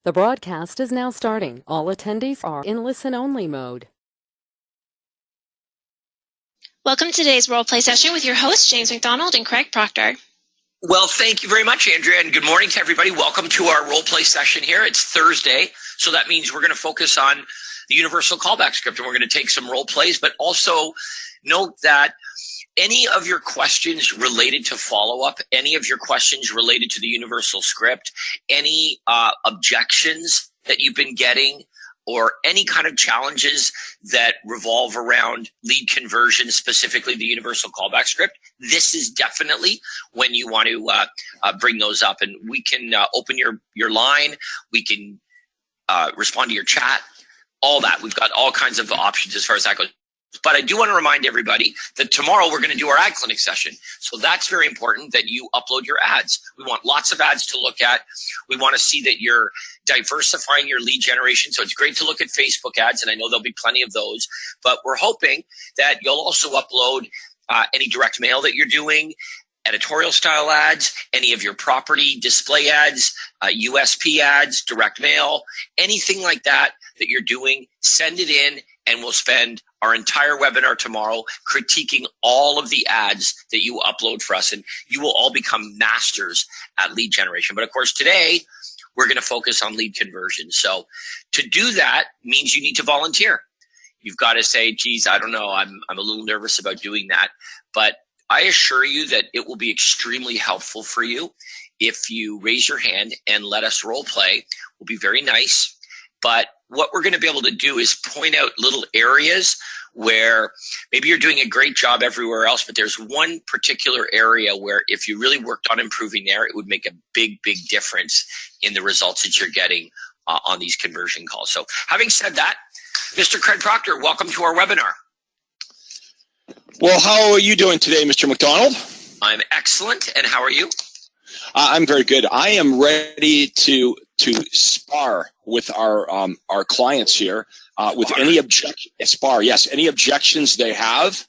The broadcast is now starting. All attendees are in listen-only mode. Welcome to today's role play session with your hosts, James McDonald and Craig Proctor. Well, thank you very much, Andrea, and good morning to everybody. Welcome to our role play session here. It's Thursday, so that means we're going to focus on the universal callback script, and we're going to take some role plays, but also note that any of your questions related to follow-up, any of your questions related to the universal script, any objections that you've been getting, or any kind of challenges that revolve around lead conversion, specifically the universal callback script, this is definitely when you want to bring those up. And we can open your line, we can respond to your chat, all that. We've got all kinds of options as far as that goes. But I do want to remind everybody that tomorrow we're going to do our ad clinic session. So that's very important that you upload your ads. We want lots of ads to look at. We want to see that you're diversifying your lead generation. So it's great to look at Facebook ads, and I know there'll be plenty of those. But we're hoping that you'll also upload any direct mail that you're doing, editorial style ads, any of your property display ads, USP ads, direct mail, anything like that that you're doing, send it in, and we'll spend our entire webinar tomorrow critiquing all of the ads that you upload for us, and you will all become masters at lead generation. But of course, today we're going to focus on lead conversion. So to do that means you need to volunteer. You've got to say, geez, I don't know, I'm a little nervous about doing that. But I assure you that it will be extremely helpful for you if you raise your hand and let us role play. We'll be very nice. But what we're going to be able to do is point out little areas where maybe you're doing a great job everywhere else, but there's one particular area where if you really worked on improving there, it would make a big, big difference in the results that you're getting on these conversion calls. So having said that, Mr. Craig Proctor, welcome to our webinar. Well, how are you doing today, Mr. McDonald? I'm excellent, and how are you? I'm very good. I am ready to spar with our clients here with any any objections they have.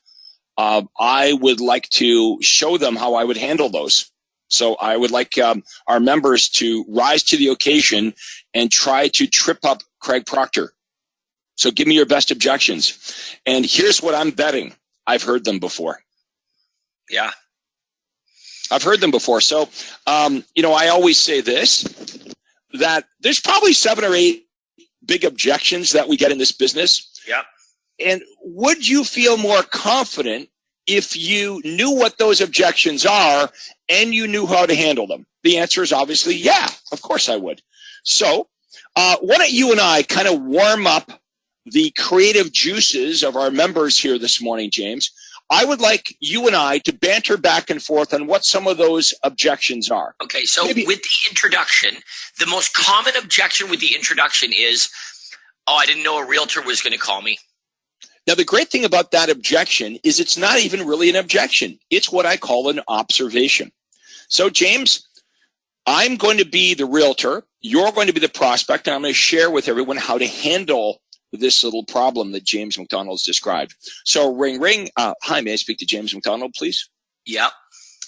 I would like to show them how I would handle those. So I would like our members to rise to the occasion and try to trip up Craig Proctor. So give me your best objections. And here's what I'm betting. I've heard them before. Yeah. I've heard them before. So, I always say this, that there's probably 7 or 8 big objections that we get in this business. Yeah. And would you feel more confident if you knew what those objections are and you knew how to handle them? The answer is obviously, yeah, of course I would. So, why don't you and I kind of warm up the creative juices of our members here this morning, James. I would like you and I to banter back and forth on what some of those objections are. Okay, so with the introduction, the most common objection with the introduction is, oh, I didn't know a realtor was going to call me. Now, the great thing about that objection is it's not even really an objection. It's what I call an observation. So, James, I'm going to be the realtor. You're going to be the prospect, and I'm going to share with everyone how to handle this little problem that James McDonald's described. So ring, ring. Hi, may I speak to James McDonald, please? Yeah.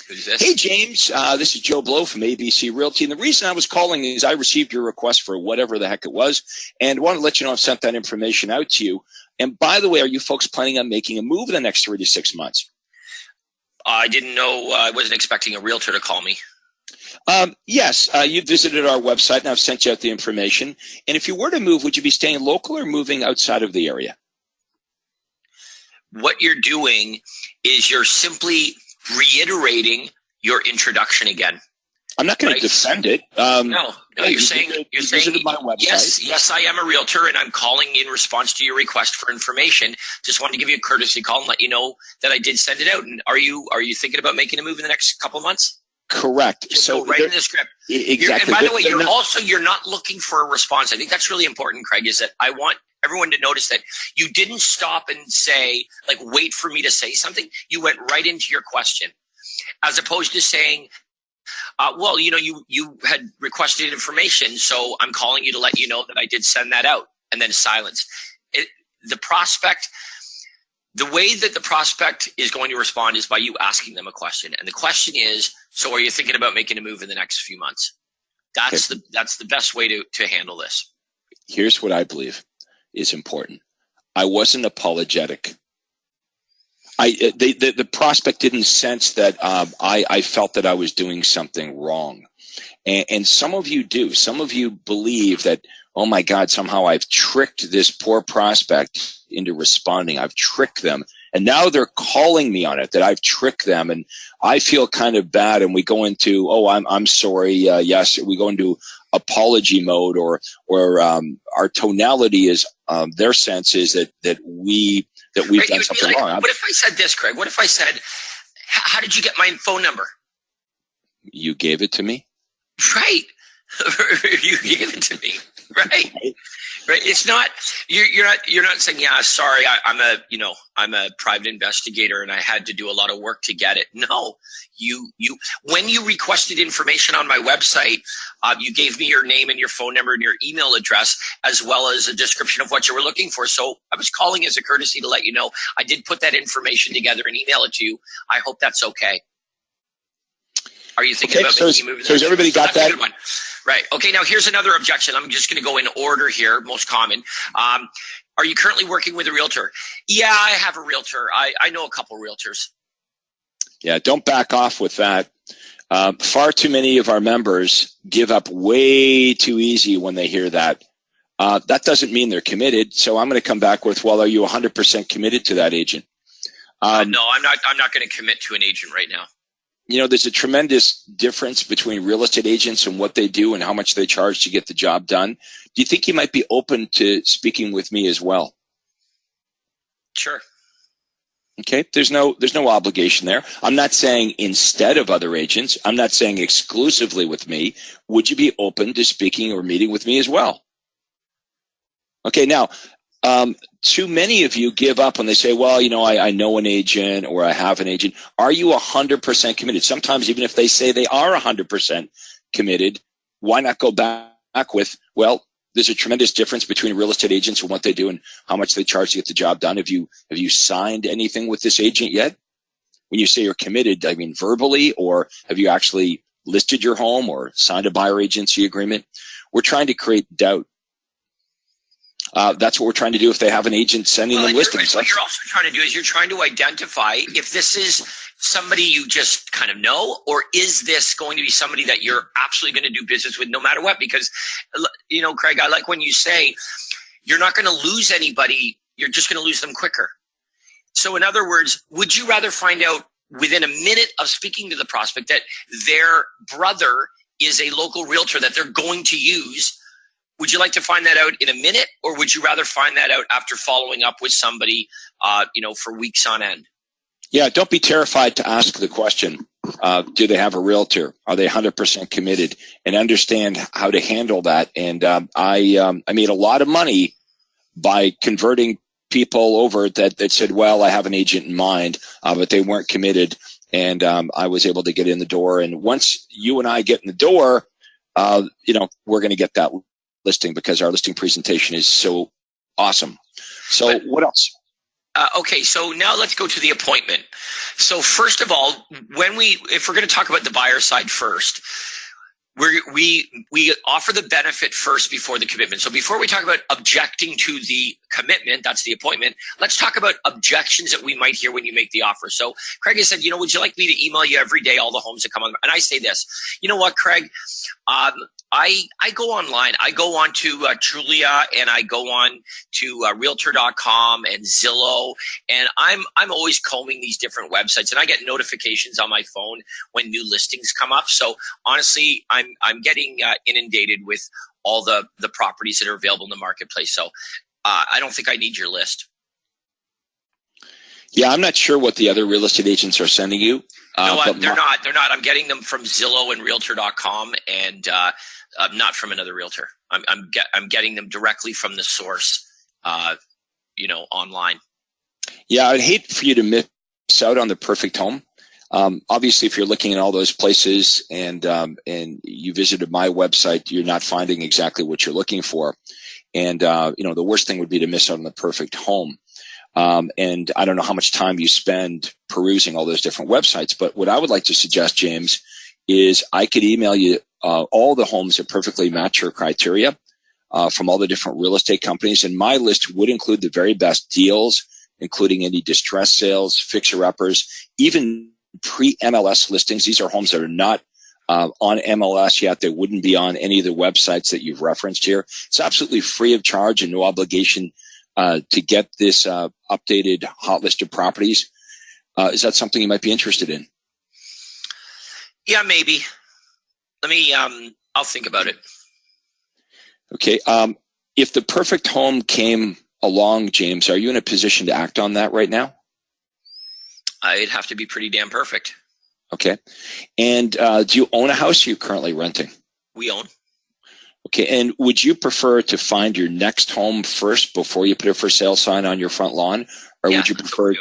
Who's this? Hey, James. This is Joe Blow from ABC Realty. And the reason I was calling is I received your request for whatever the heck it was and wanted to let you know I've sent that information out to you. And by the way, are you folks planning on making a move in the next 3 to 6 months? I didn't know. I wasn't expecting a realtor to call me. Yes, you visited our website, and I've sent you out the information. And if you were to move, would you be staying local or moving outside of the area? What you're doing is you're simply reiterating your introduction again. I'm not going to defend it. No, you're saying visited my website. Yes, I am a realtor, and I'm calling in response to your request for information. Just wanted to give you a courtesy call and let you know that I did send it out. And are you thinking about making a move in the next couple of months? Correct. So right in the script. Exactly. And by the way, you're not looking for a response. I think that's really important, Craig, is that I want everyone to notice that you didn't stop and say, like, wait for me to say something. You went right into your question, as opposed to saying, well, you had requested information, so I'm calling you to let you know that I did send that out, and then silence. The prospect The way that the prospect is going to respond is by you asking them a question. And the question is, so are you thinking about making a move in the next few months? That's the best way to handle this. Here's what I believe is important. I wasn't apologetic. The prospect didn't sense that I felt that I was doing something wrong. And some of you do. Some of you believe that, oh my God, somehow I've tricked this poor prospect into responding. I've tricked them. And now they're calling me on it, that I've tricked them. And I feel kind of bad. And we go into, oh, I'm sorry. Yes, we go into apology mode, or our tonality is, their sense is that we've done something wrong. What if I said this, Craig? What if I said, how did you get my phone number? You gave it to me. Right. You gave it to me. Right. Right. It's not, you're not saying, yeah, sorry, I'm a private investigator and I had to do a lot of work to get it. No, when you requested information on my website, you gave me your name and your phone number and your email address, as well as a description of what you were looking for. So I was calling as a courtesy to let you know I did put that information together and email it to you. I hope that's okay. Are you thinking about making moves? So has everybody got that? Right. Okay, now here's another objection. I'm just going to go in order here, most common. Are you currently working with a realtor? Yeah, I have a realtor. I know a couple realtors. Yeah, don't back off with that. Far too many of our members give up way too easy when they hear that. That doesn't mean they're committed. So I'm going to come back with, well, are you 100% committed to that agent? No, I'm not going to commit to an agent right now. You know, there's a tremendous difference between real estate agents and what they do and how much they charge to get the job done. Do you think you might be open to speaking with me as well? Sure. Okay. There's no obligation there. I'm not saying instead of other agents. I'm not saying exclusively with me. Would you be open to speaking or meeting with me as well? Okay. Now, too many of you give up when they say, well, you know, I know an agent or I have an agent. Are you 100% committed? Sometimes even if they say they are 100% committed, why not go back with, well, there's a tremendous difference between real estate agents and what they do and how much they charge to get the job done. Have you signed anything with this agent yet? When you say you're committed, I mean verbally, or have you actually listed your home or signed a buyer agency agreement? We're trying to create doubt. That's what we're trying to do if they have an agent sending them listings. What you're also trying to do is you're trying to identify if this is somebody you just kind of know, or is this going to be somebody that you're absolutely going to do business with no matter what? Because, you know, Craig, I like when you say you're not going to lose anybody, you're just going to lose them quicker. So in other words, would you rather find out within a minute of speaking to the prospect that their brother is a local realtor that they're going to use? Would you like to find that out in a minute, or would you rather find that out after following up with somebody, for weeks on end? Yeah, don't be terrified to ask the question. Do they have a realtor? Are they 100% committed? And understand how to handle that. And I made a lot of money by converting people over that said, well, I have an agent in mind, but they weren't committed. And I was able to get in the door. And once you and I get in the door, we're going to get that listing because our listing presentation is so awesome. So what else? Okay, so now let's go to the appointment. So first of all, if we're going to talk about the buyer side first, we offer the benefit first before the commitment. So before we talk about objecting to the commitment, that's the appointment, let's talk about objections that we might hear when you make the offer. So Craig has said, would you like me to email you every day all the homes that come on? And I say this, you know what, Craig? I go online. I go on to Trulia, and I go on to Realtor.com and Zillow, and I'm always combing these different websites, and I get notifications on my phone when new listings come up. So honestly, I'm getting inundated with all the properties that are available in the marketplace. So I don't think I need your list. Yeah, I'm not sure what the other real estate agents are sending you. No, they're not. They're not. I'm getting them from Zillow and Realtor.com, and not from another realtor. I'm getting them directly from the source, online. Yeah, I'd hate for you to miss out on the perfect home. Obviously, if you're looking at all those places and you visited my website, you're not finding exactly what you're looking for. And, the worst thing would be to miss out on the perfect home. And I don't know how much time you spend perusing all those different websites, but what I would like to suggest, James, is I could email you all the homes that perfectly match your criteria from all the different real estate companies. And my list would include the very best deals, including any distress sales, fixer-uppers, even pre-MLS listings. These are homes that are not on MLS yet. They wouldn't be on any of the websites that you've referenced here. It's absolutely free of charge and no obligation to get this updated hot list of properties. Is that something you might be interested in? Yeah, maybe. Let me, I'll think about it. Okay. If the perfect home came along, James, are you in a position to act on that right now? It'd have to be pretty damn perfect. Okay. And do you own a house or are you currently renting? We own. Okay. And would you prefer to find your next home first before you put a for sale sign on your front lawn? Or would you prefer?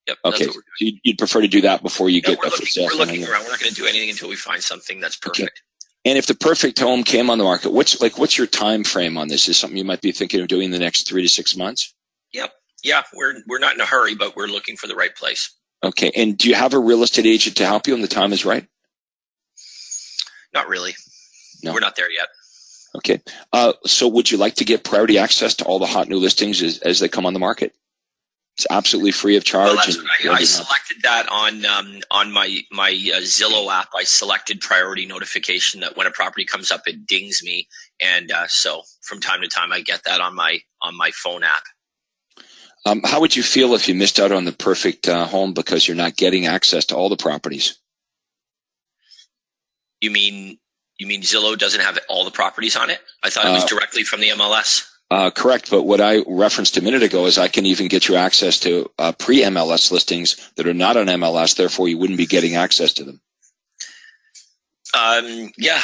Yep. Okay. So you'd prefer to do that before you get a for sale sign? We're looking around. We're not going to do anything until we find something that's perfect. Okay. And if the perfect home came on the market, what's your time frame on this? Is something you might be thinking of doing in the next 3 to 6 months? Yep. Yeah. We're not in a hurry, but we're looking for the right place. Okay. And do you have a real estate agent to help you when the time is right? Not really. No. We're not there yet. Okay. So would you like to get priority access to all the hot new listings as they come on the market? It's absolutely free of charge. Well, I selected that on my Zillow app. I selected priority notification that when a property comes up, it dings me, and so from time to time I get that on my phone app. How would you feel if you missed out on the perfect home because you're not getting access to all the properties? You mean Zillow doesn't have all the properties on it? I thought it was directly from the MLS. Correct, but what I referenced a minute ago is I can even get you access to pre-MLS listings that are not on MLS, therefore you wouldn't be getting access to them. Yeah,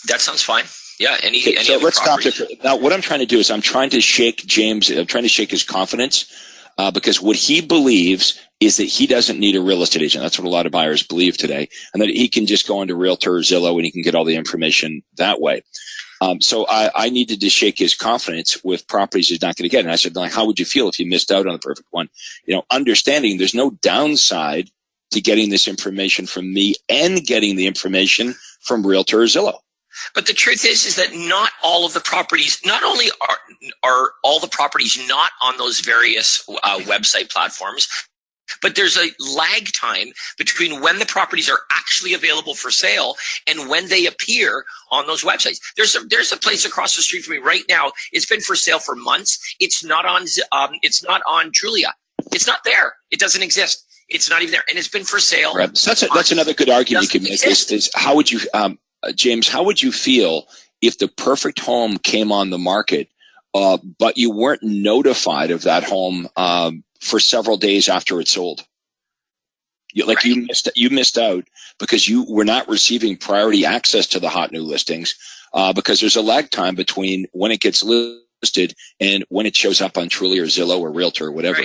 that sounds fine. Yeah, any so let's stop properties. there. Now, what I'm trying to do is I'm trying to shake James. I'm trying to shake his confidence because what he believes is that he doesn't need a real estate agent. That's what a lot of buyers believe today, and that he can just go into Realtor or Zillow and he can get all the information that way. So I needed to shake his confidence with properties he's not going to get. And I said, like, how would you feel if you missed out on the perfect one? You know, understanding there's no downside to getting this information from me and getting the information from Realtor or Zillow. But the truth is that not all of the properties, not only are all the properties not on those various website platforms, but there's a lag time between when the properties are actually available for sale and when they appear on those websites. There's a place across the street from me right now. It's been for sale for months. It's not on Trulia. It's not there. It doesn't exist. It's not even there, and it's been for sale. Right. So that's another good argument you can make. Is how would you, James? How would you feel if the perfect home came on the market, but you weren't notified of that home for several days after it sold? You missed out because you were not receiving priority access to the hot new listings because there's a lag time between when it gets listed and when it shows up on Trulia or Zillow or Realtor or whatever.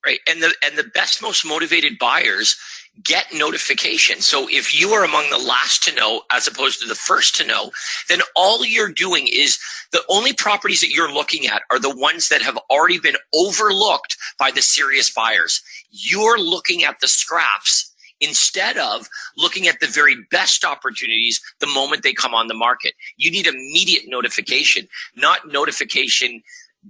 Right. And the best, most motivated buyers get notification. So if you are among the last to know as opposed to the first to know, then all you're doing is the only properties that you're looking at are the ones that have already been overlooked by the serious buyers. You're looking at the scraps instead of looking at the very best opportunities the moment they come on the market. You need immediate notification, not notification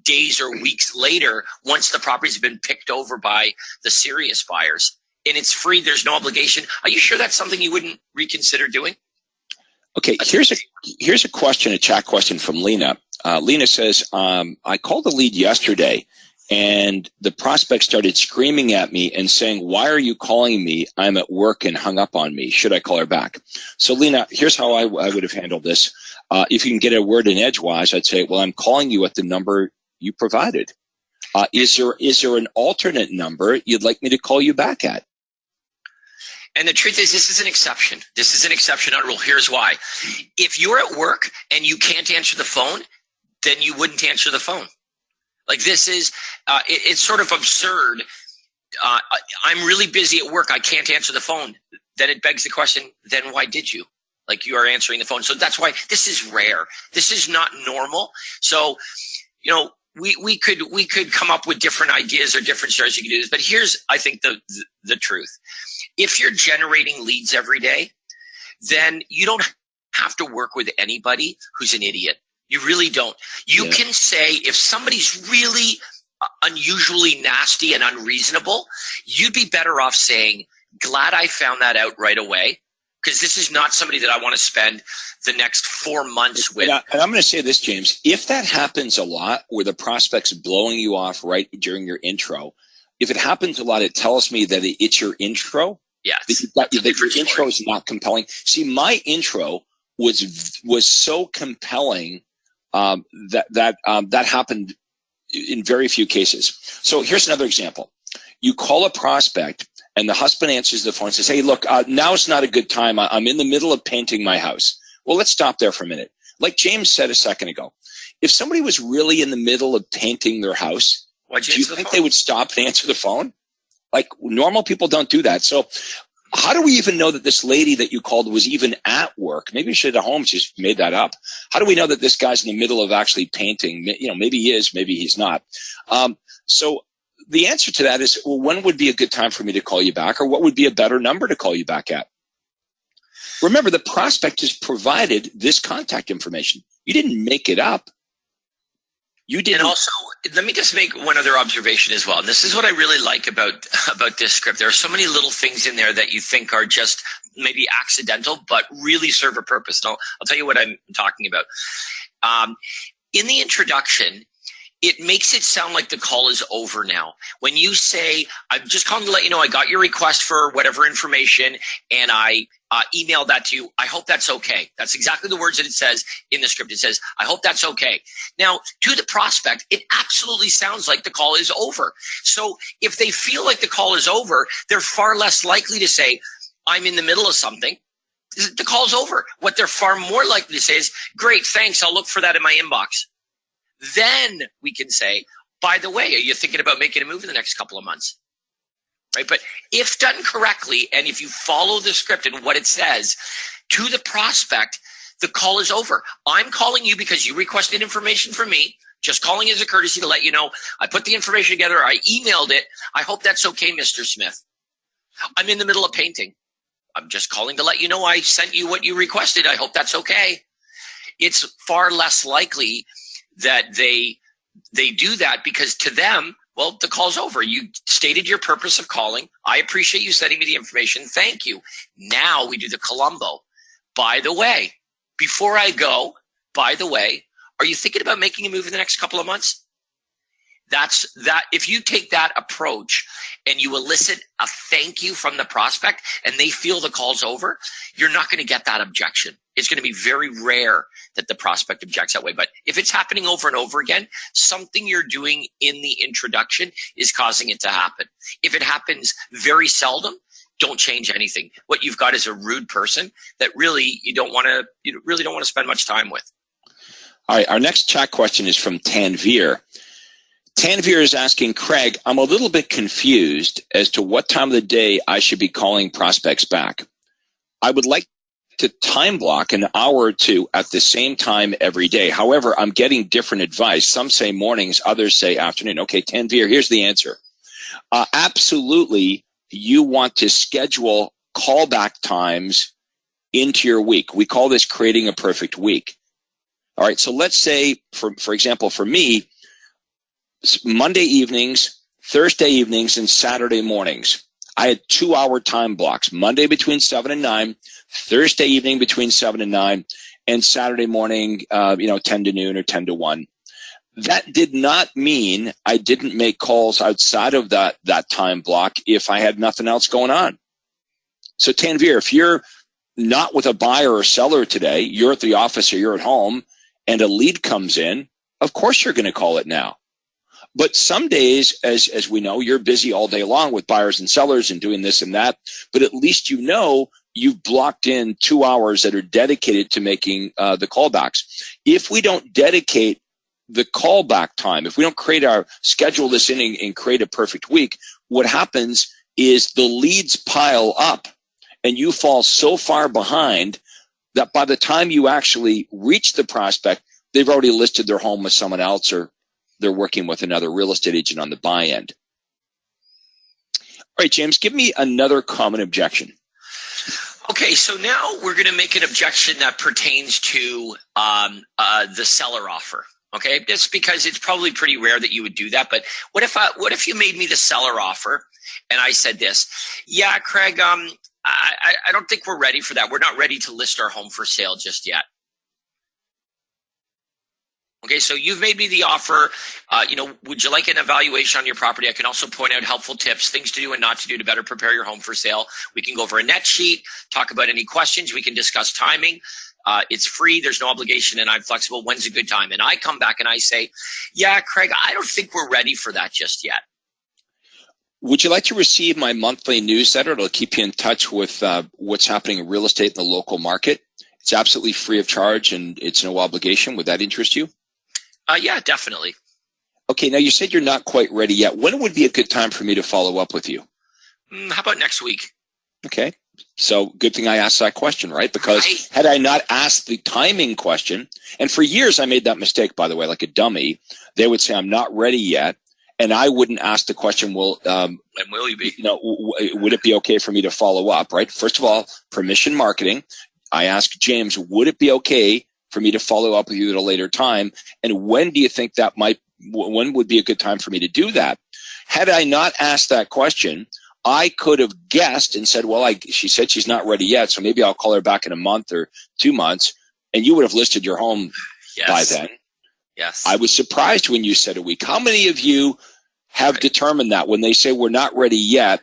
days or weeks later once the properties have been picked over by the serious buyers. And it's free. There's no obligation. Are you sure that's something you wouldn't reconsider doing? Okay, here's a question, a chat question from Lena. Lena says, I called the lead yesterday and the prospect started screaming at me and saying, why are you calling me? I'm at work, and hung up on me. Should I call her back? So Lena, here's how I would have handled this. If you can get a word in edgewise, I'd say, well, I'm calling you at the number you provided. Is there an alternate number you'd like me to call you back at? And the truth is, this is an exception. This is an exception, not a rule. Here's why. If you're at work and you can't answer the phone, then you wouldn't answer the phone. Like, this is, it's sort of absurd. I'm really busy at work. I can't answer the phone. Then it begs the question, then why did you? Like, you are answering the phone. So that's why this is rare. This is not normal. So, you know, we could come up with different ideas or different strategies you can do this, but here's, I think, the truth. If you're generating leads every day, then you don't have to work with anybody who's an idiot. You really don't. You can say, if somebody's really unusually nasty and unreasonable, you'd be better off saying, glad I found that out right away, because this is not somebody that I want to spend the next 4 months with. And I'm going to say this, James. If that happens a lot, where the prospect's blowing you off right during your intro, if it happens a lot, it tells me that it's your intro. Yes. That your intro is not compelling. See, my intro was so compelling that happened in very few cases. So here's another example. You call a prospect, and the husband answers the phone and says, hey, look, now's not a good time. I'm in the middle of painting my house. Well, let's stop there for a minute. Like James said a second ago, if somebody was really in the middle of painting their house, do you think they would stop and answer the phone? Like, normal people don't do that. So how do we even know that this lady that you called was even at work? Maybe she at home just made that up. How do we know that this guy's in the middle of actually painting? You know, maybe he is, maybe he's not. So the answer to that is, well, when would be a good time for me to call you back, or what would be a better number to call you back at? Remember, the prospect has provided this contact information. You didn't make it up. You didn't. And also, let me just make one other observation as well. And this is what I really like about this script. There are so many little things in there that you think are just maybe accidental, but really serve a purpose. And I'll tell you what I'm talking about. In the introduction, it makes it sound like the call is over now. When you say, I'm just calling to let you know I got your request for whatever information, and I emailed that to you. I hope that's okay. That's exactly the words that it says in the script. It says, I hope that's okay. Now, to the prospect, it absolutely sounds like the call is over. So if they feel like the call is over, they're far less likely to say, I'm in the middle of something. The call's over. What they're far more likely to say is, great, thanks. I'll look for that in my inbox. Then we can say, by the way, are you thinking about making a move in the next couple of months? Right? But if done correctly, and if you follow the script and what it says, to the prospect, the call is over. I'm calling you because you requested information from me. Just calling as a courtesy to let you know I put the information together. I emailed it. I hope that's okay, Mr. Smith. I'm in the middle of painting. I'm just calling to let you know I sent you what you requested. I hope that's okay. It's far less likely that they do that, because to them, well, the call's over. You stated your purpose of calling. I appreciate you sending me the information. Thank you. Now we do the Columbo. By the way, before I go, by the way, are you thinking about making a move in the next couple of months? That's that. If you take that approach and you elicit a thank you from the prospect and they feel the call's over, you're not going to get that objection. It's going to be very rare that the prospect objects that way. But if it's happening over and over again, something you're doing in the introduction is causing it to happen. If it happens very seldom, don't change anything. What you've got is a rude person that really you really don't want to spend much time with. All right, our next chat question is from Tanvir. Tanvir is asking, Craig, I'm a little bit confused as to what time of the day I should be calling prospects back. I would like to time block an hour or two at the same time every day. However, I'm getting different advice. Some say mornings, others say afternoon. Okay, Tanvir, here's the answer. Absolutely, you want to schedule callback times into your week. We call this creating a perfect week. All right, so let's say, for example, for me, Monday evenings, Thursday evenings, and Saturday mornings, I had 2-hour time blocks. Monday between 7 and 9, Thursday evening between 7 and 9, and Saturday morning, 10 to noon or 10 to 1. That did not mean I didn't make calls outside of that time block if I had nothing else going on. So Tanvir, if you're not with a buyer or seller today, you're at the office or you're at home, and a lead comes in, of course you're going to call it now. But some days, as we know, you're busy all day long with buyers and sellers and doing this and that. But at least you know you've blocked in 2 hours that are dedicated to making the callbacks. If we don't dedicate the callback time, if we don't schedule this in and create a perfect week, what happens is the leads pile up and you fall so far behind that by the time you actually reach the prospect, they've already listed their home with someone else, or they're working with another real estate agent on the buy end. All right, James, give me another common objection. Okay, so now we're going to make an objection that pertains to the seller offer. Okay, just because it's probably pretty rare that you would do that. But what if you made me the seller offer and I said this? Yeah, Craig, I don't think we're ready for that. We're not ready to list our home for sale just yet. Okay, so you've made me the offer. Would you like an evaluation on your property? I can also point out helpful tips, things to do and not to do to better prepare your home for sale. We can go over a net sheet, talk about any questions. We can discuss timing. It's free. There's no obligation, and I'm flexible. When's a good time? And I come back and I say, yeah, Craig, I don't think we're ready for that just yet. Would you like to receive my monthly newsletter? It'll keep you in touch with what's happening in real estate in the local market. It's absolutely free of charge, and it's no obligation. Would that interest you? Yeah, definitely. Okay, now you said you're not quite ready yet. When would be a good time for me to follow up with you? How about next week? Okay, so good thing I asked that question, right? Because had I not asked the timing question, and for years I made that mistake, by the way, like a dummy, they would say I'm not ready yet, and I wouldn't ask the question, well, when will you be? Would it be okay for me to follow up, right? First of all, permission marketing. I asked James, would it be okay for me to follow up with you at a later time? And when do you think when would be a good time for me to do that? Had I not asked that question, I could have guessed and said, well, she said she's not ready yet, so maybe I'll call her back in a month or 2 months, and you would have listed your home by then. Yes. I was surprised when you said a week. How many of you have determined that when they say we're not ready yet,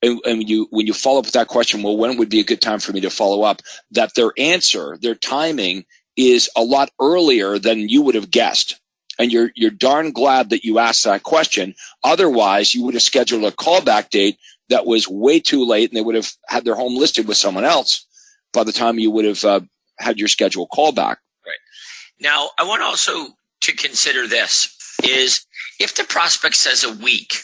and when you follow up with that question, well, when would be a good time for me to follow up, that their answer, their timing is a lot earlier than you would have guessed. And you're darn glad that you asked that question. Otherwise, you would have scheduled a callback date that was way too late, and they would have had their home listed with someone else by the time you would have had your scheduled callback. Right. Now, I want also to consider this is if the prospect says a week,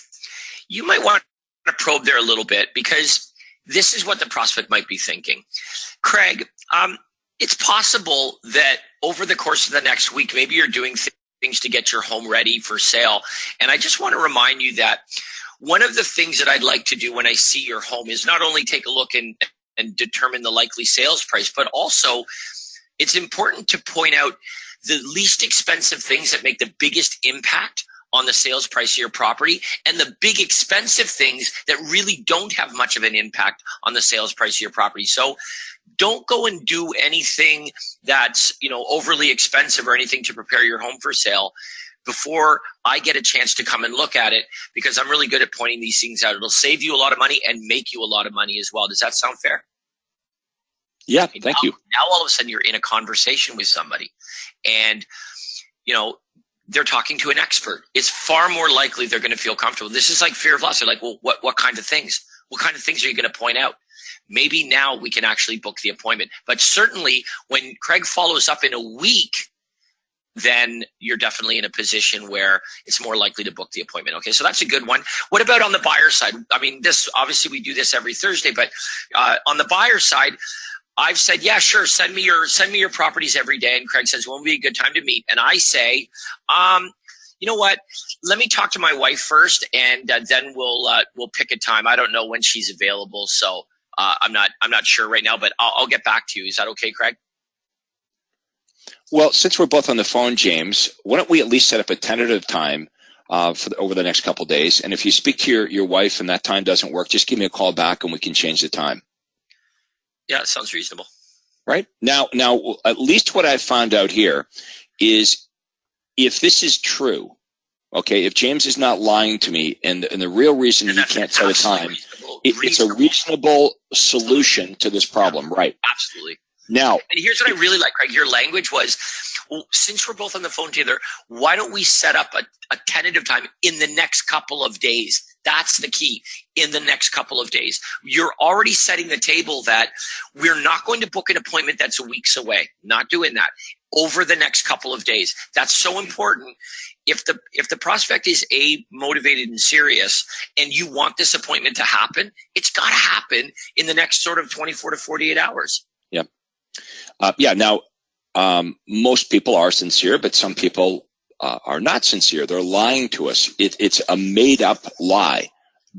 you might want to probe there a little bit, because this is what the prospect might be thinking. Craig, it's possible that over the course of the next week, maybe you're doing things to get your home ready for sale. And I just want to remind you that one of the things that I'd like to do when I see your home is not only take a look and determine the likely sales price, but also it's important to point out the least expensive things that make the biggest impact on the sales price of your property, and the big expensive things that really don't have much of an impact on the sales price of your property. So don't go and do anything that's, overly expensive or anything to prepare your home for sale before I get a chance to come and look at it, because I'm really good at pointing these things out. It'll save you a lot of money and make you a lot of money as well. Does that sound fair? Yeah, thank you. Now all of a sudden you're in a conversation with somebody, and they're talking to an expert. It's far more likely they're going to feel comfortable. This is like fear of loss. They're like, well, what kind of things? What kind of things are you going to point out? Maybe now we can actually book the appointment. But certainly when Craig follows up in a week, then you're definitely in a position where it's more likely to book the appointment. Okay, so that's a good one. What about on the buyer side? I mean, this obviously we do this every Thursday, but on the buyer side, I've said, yeah, sure, send me your properties every day. And Craig says, when would be a good time to meet? And I say, you know what? Let me talk to my wife first, and then we'll pick a time. I don't know when she's available, so I'm not sure right now, but I'll get back to you. Is that okay, Craig? Well, since we're both on the phone, James, why don't we at least set up a tentative time over the next couple of days? And if you speak to your wife and that time doesn't work, just give me a call back and we can change the time. Yeah, it sounds reasonable. Right. Now, at least what I've found out here is if this is true, okay, if James is not lying to me and the real reason he can't set a time, it's a reasonable solution to this problem, yeah, right? Absolutely. Now, and here's what I really like, Craig. Your language was, well, since we're both on the phone together, why don't we set up a tentative time in the next couple of days? That's the key. In the next couple of days. You're already setting the table that we're not going to book an appointment that's weeks away. Not doing that. Over the next couple of days. That's so important. If the prospect is motivated and serious and you want this appointment to happen, it's got to happen in the next sort of 24 to 48 hours. Yeah. Now, most people are sincere, but some people are not sincere. They're lying to us. It's a made-up lie.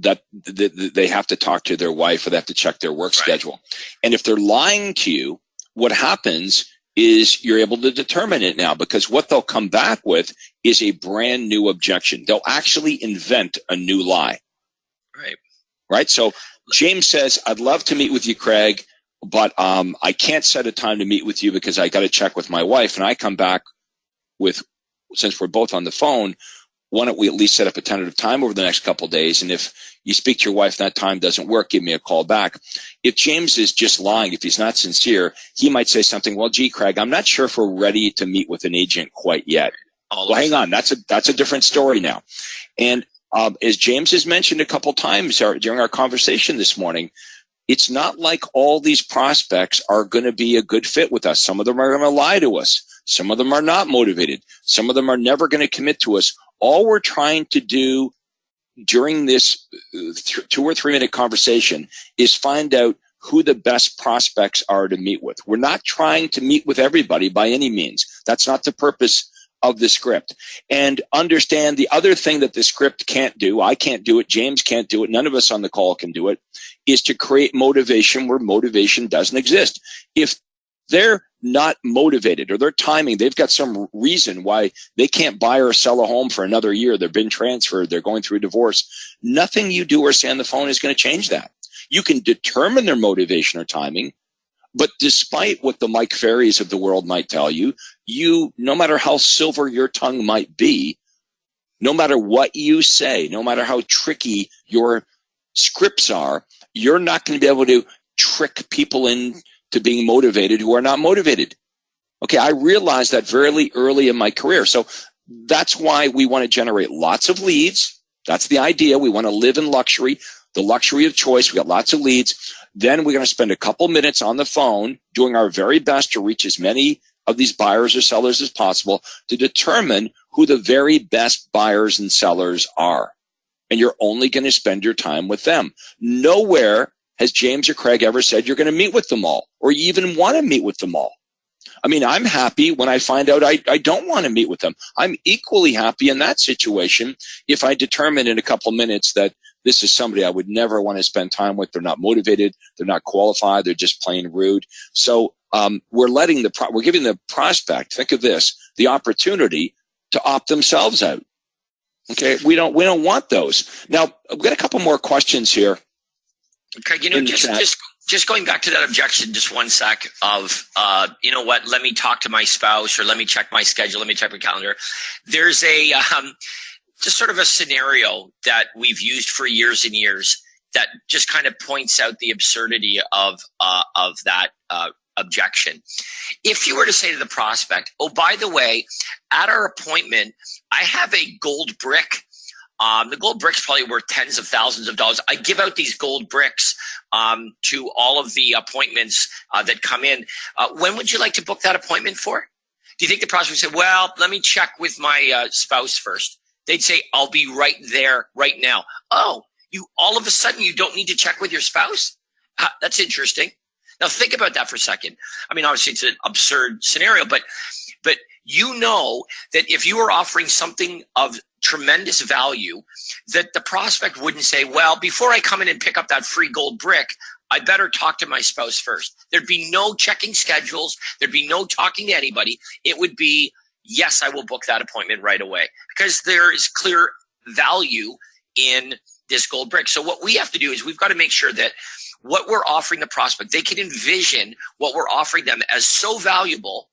that they have to talk to their wife or they have to check their work schedule. And if they're lying to you, what happens is you're able to determine it now, because what they'll come back with is a brand new objection. They'll actually invent a new lie. Right? So James says, I'd love to meet with you, Craig, but I can't set a time to meet with you because I got to check with my wife. And I come back with, since we're both on the phone, why don't we at least set up a tentative time over the next couple of days? And if you speak to your wife and that time doesn't work, give me a call back. If James is just lying, if he's not sincere, he might say something, well, gee, Craig, I'm not sure if we're ready to meet with an agent quite yet. Well, hang on. That's a different story now. And as James has mentioned a couple times during our conversation this morning, it's not like all these prospects are going to be a good fit with us. Some of them are going to lie to us. Some of them are not motivated. Some of them are never going to commit to us. All we're trying to do during this 2 or 3 minute conversation is find out who the best prospects are to meet with. We're not trying to meet with everybody by any means. That's not the purpose of the script. And understand the other thing that the script can't do, I can't do it, James can't do it, none of us on the call can do it, is to create motivation where motivation doesn't exist. If they're not motivated or their timing, they've got some reason why they can't buy or sell a home for another year, they've been transferred, they're going through a divorce, nothing you do or say on the phone is going to change that. You can determine their motivation or timing, but despite what the Mike Ferries of the world might tell you, no matter how silver your tongue might be, no matter what you say, no matter how tricky your scripts are, you're not going to be able to trick people into being motivated who are not motivated. Okay, I realized that very early in my career. So that's why we want to generate lots of leads. That's the idea. We want to live in luxury, the luxury of choice. We got lots of leads. Then we're going to spend a couple minutes on the phone doing our very best to reach as many of these buyers or sellers as possible to determine who the very best buyers and sellers are. And you're only going to spend your time with them. Nowhere has James or Craig ever said you're going to meet with them all or you even want to meet with them all. I mean, I'm happy when I find out I don't want to meet with them. I'm equally happy in that situation if I determine in a couple minutes that this is somebody I would never want to spend time with. They're not motivated. They're not qualified. They're just plain rude. So we're giving the prospect, think of this, the opportunity to opt themselves out. Okay, we don't want those. Now, I've got a couple more questions here. Craig, just going back to that objection, just one sec of, you know what, let me talk to my spouse or let me check my schedule, let me check my calendar. There's a, just sort of a scenario that we've used for years and years that just kind of points out the absurdity of that objection. If you were to say to the prospect, oh, by the way, at our appointment, I have a gold brick. The gold brick's probably worth tens of thousands of dollars. I give out these gold bricks to all of the appointments that come in. When would you like to book that appointment for? Do you think the prospect would say, well, let me check with my spouse first? They'd say, I'll be right there right now. Oh, all of a sudden you don't need to check with your spouse? That's interesting. Now think about that for a second. I mean, obviously it's an absurd scenario, but you know that if you were offering something of tremendous value, that the prospect wouldn't say, well, before I come in and pick up that free gold brick, I better talk to my spouse first. There'd be no checking schedules. There'd be no talking to anybody. It would be, yes, I will book that appointment right away because there is clear value in this gold brick. So what we have to do is we've got to make sure that what we're offering the prospect, they can envision what we're offering them as so valuable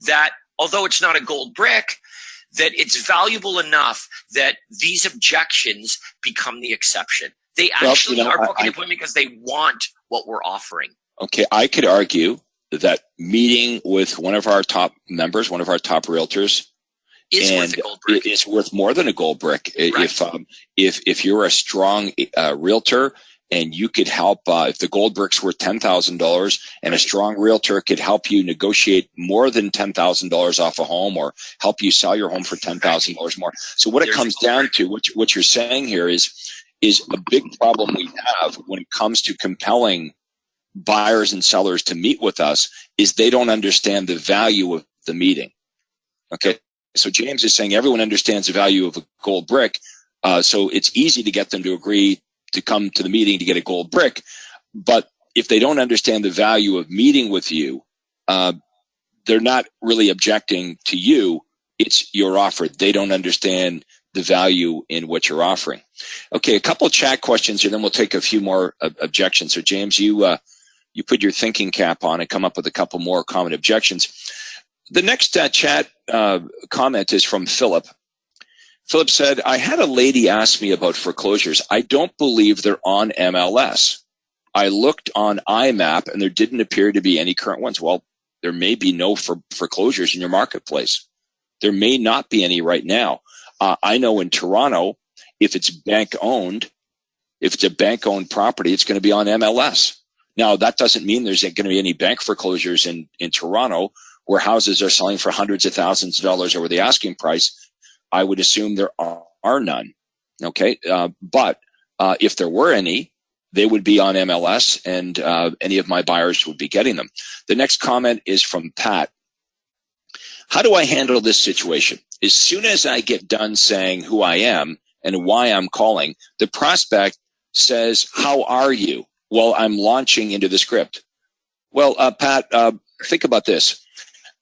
that although it's not a gold brick, that it's valuable enough that these objections become the exception. They actually are booking an appointment because they want what we're offering. Okay, I could argue that meeting with one of our top members, one of our top realtors, is worth a gold brick. It's worth more than a gold brick. Right. If you're a strong realtor and you could help, if the gold brick's worth $10,000 and a strong realtor could help you negotiate more than $10,000 off a home or help you sell your home for $10,000 more. So what it comes down to, what you're saying here is a big problem we have when it comes to compelling buyers and sellers to meet with us is they don't understand the value of the meeting. Okay. So James is saying everyone understands the value of a gold brick. So it's easy to get them to agree to come to the meeting to get a gold brick. But if they don't understand the value of meeting with you, they're not really objecting to you. It's your offer. They don't understand the value in what you're offering. Okay, a couple of chat questions, and then we'll take a few more objections. So, James, you put your thinking cap on and come up with a couple more common objections. The next chat comment is from Philip. Philip said, I had a lady ask me about foreclosures. I don't believe they're on MLS. I looked on IMAP, and there didn't appear to be any current ones. Well, there may be no foreclosures in your marketplace. There may not be any right now. I know in Toronto, if it's bank-owned, if it's a bank-owned property, it's going to be on MLS. Now, that doesn't mean there's going to be any bank foreclosures in Toronto where houses are selling for hundreds of thousands of dollars over the asking price. I would assume there are none. Okay, but if there were any, they would be on MLS, and any of my buyers would be getting them. The next comment is from Pat. How do I handle this situation? As soon as I get done saying who I am and why I'm calling, the prospect says, how are you? Well, I'm launching into the script. Well, Pat, think about this.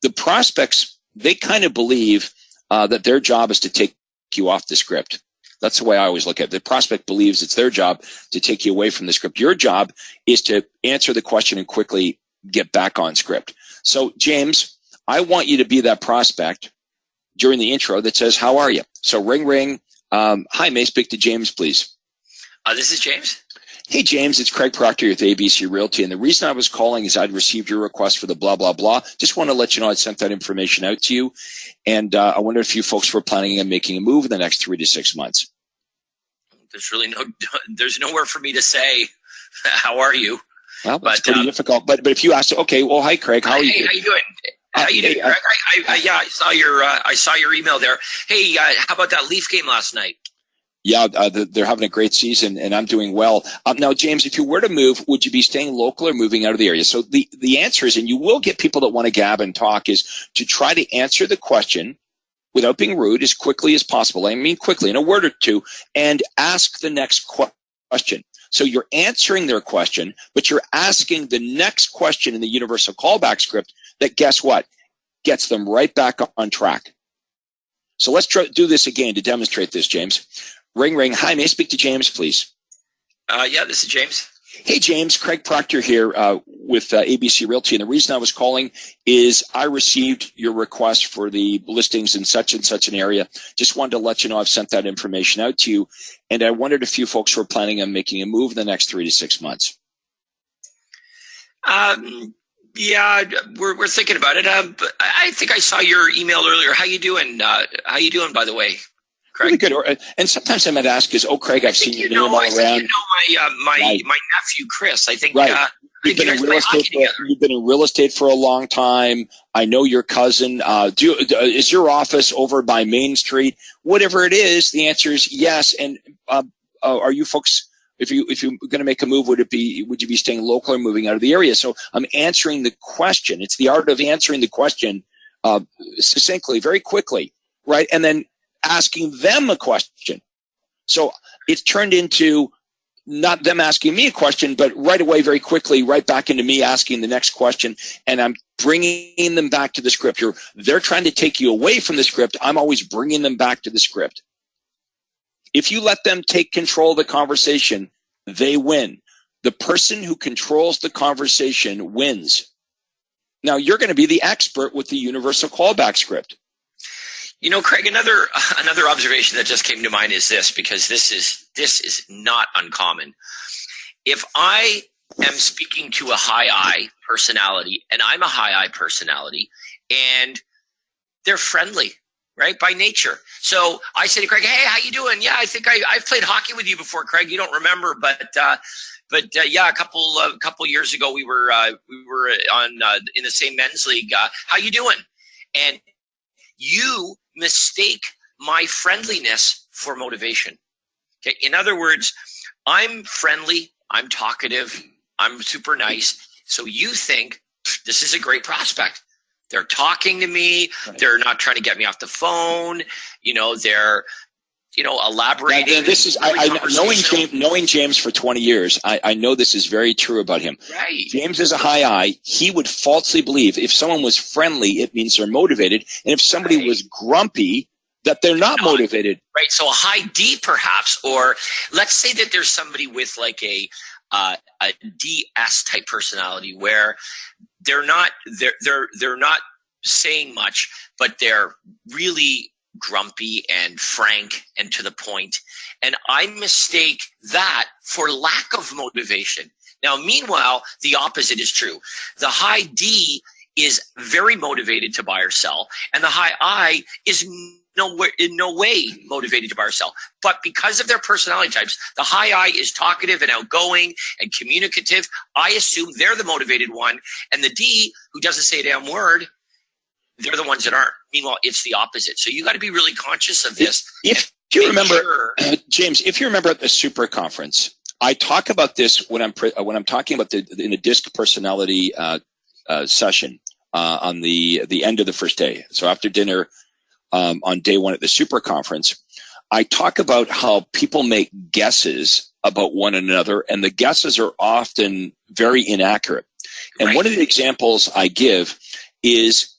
The prospects, they kind of believe that their job is to take you off the script. That's the way I always look at it. The prospect believes it's their job to take you away from the script. Your job is to answer the question and quickly get back on script. So, James, I want you to be that prospect during the intro that says, how are you? So ring, ring. Hi, may I speak to James, please? This is James. Hey, James, it's Craig Proctor with ABC Realty. And the reason I was calling is I'd received your request for the blah, blah, blah. Just want to let you know I sent that information out to you. And I wonder if you folks were planning on making a move in the next 3 to 6 months. There's nowhere for me to say, how are you? Well, that's pretty difficult. But if you ask, okay, well, hi, Craig, how are you? How you doing? How you doing, Craig? I saw your email there. Hey, how about that Leaf game last night? Yeah, they're having a great season, and I'm doing well. Now, James, if you were to move, would you be staying local or moving out of the area? So the answer is, and you will get people that want to gab and talk, is to try to answer the question without being rude as quickly as possible. I mean quickly, in a word or two, and ask the next question. So you're answering their question, but you're asking the next question in the universal callback script that, guess what, gets them right back on track. So let's do this again to demonstrate this, James. Ring, ring. Hi, may I speak to James, please? Yeah, this is James. Hey, James, Craig Proctor here with ABC Realty. And the reason I was calling is I received your request for the listings in such and such an area. Just wanted to let you know I've sent that information out to you. And I wondered if you folks were planning on making a move in the next 3 to 6 months. Yeah, we're thinking about it. But I think I saw your email earlier. How you doing? How you doing, by the way, Craig? Really good. And sometimes I might ask is, oh, Craig, I've seen your name all around. You know my nephew, Chris. I think right. You've been in real estate for a long time. I know your cousin. Is your office over by Main Street? Whatever it is, the answer is yes. And are you folks, if you're going to make a move, would you be staying local or moving out of the area? So I'm answering the question. It's the art of answering the question succinctly, very quickly, right? And then asking them a question. So it's turned into not them asking me a question, but right away, very quickly, right back into me asking the next question, and I'm bringing them back to the script. They're trying to take you away from the script. I'm always bringing them back to the script. If you let them take control of the conversation, they win. The person who controls the conversation wins. Now, you're going to be the expert with the universal callback script. You know, Craig, another observation that just came to mind is this, because this is not uncommon. If I am speaking to a high I personality, and I'm a high I personality, and they're friendly, right, by nature. So I say to Craig, hey, how you doing? Yeah, I think I've played hockey with you before, Craig. You don't remember, but yeah, a couple years ago we were on in the same men's league. How you doing? And you mistake my friendliness for motivation. Okay. In other words, I'm friendly, I'm talkative, I'm super nice. So you think this is a great prospect. They're talking to me. Right. They're not trying to get me off the phone. You know, they're elaborating. And this is knowing James for 20 years. I know this is very true about him. Right. James is a high I. He would falsely believe if someone was friendly, it means they're motivated, and if somebody was grumpy, that they're not motivated. Right. So a high D, perhaps, or let's say that there's somebody with like a DS type personality where they're not saying much, but they're really grumpy and frank and to the point. And I mistake that for lack of motivation. Now, meanwhile, the opposite is true. The high D is very motivated to buy or sell, and the high I is in no way motivated to buy or sell. But because of their personality types, the high I is talkative and outgoing and communicative. I assume they're the motivated one, and the D, who doesn't say a damn word, they're the ones that aren't. Meanwhile, it's the opposite. So you got to be really conscious of this. If you remember, James, if you remember at the Super Conference, I talk about this when I'm talking about in the DISC personality session on the end of the first day. So after dinner on day one at the Super Conference, I talk about how people make guesses about one another, and the guesses are often very inaccurate. And one of the examples I give is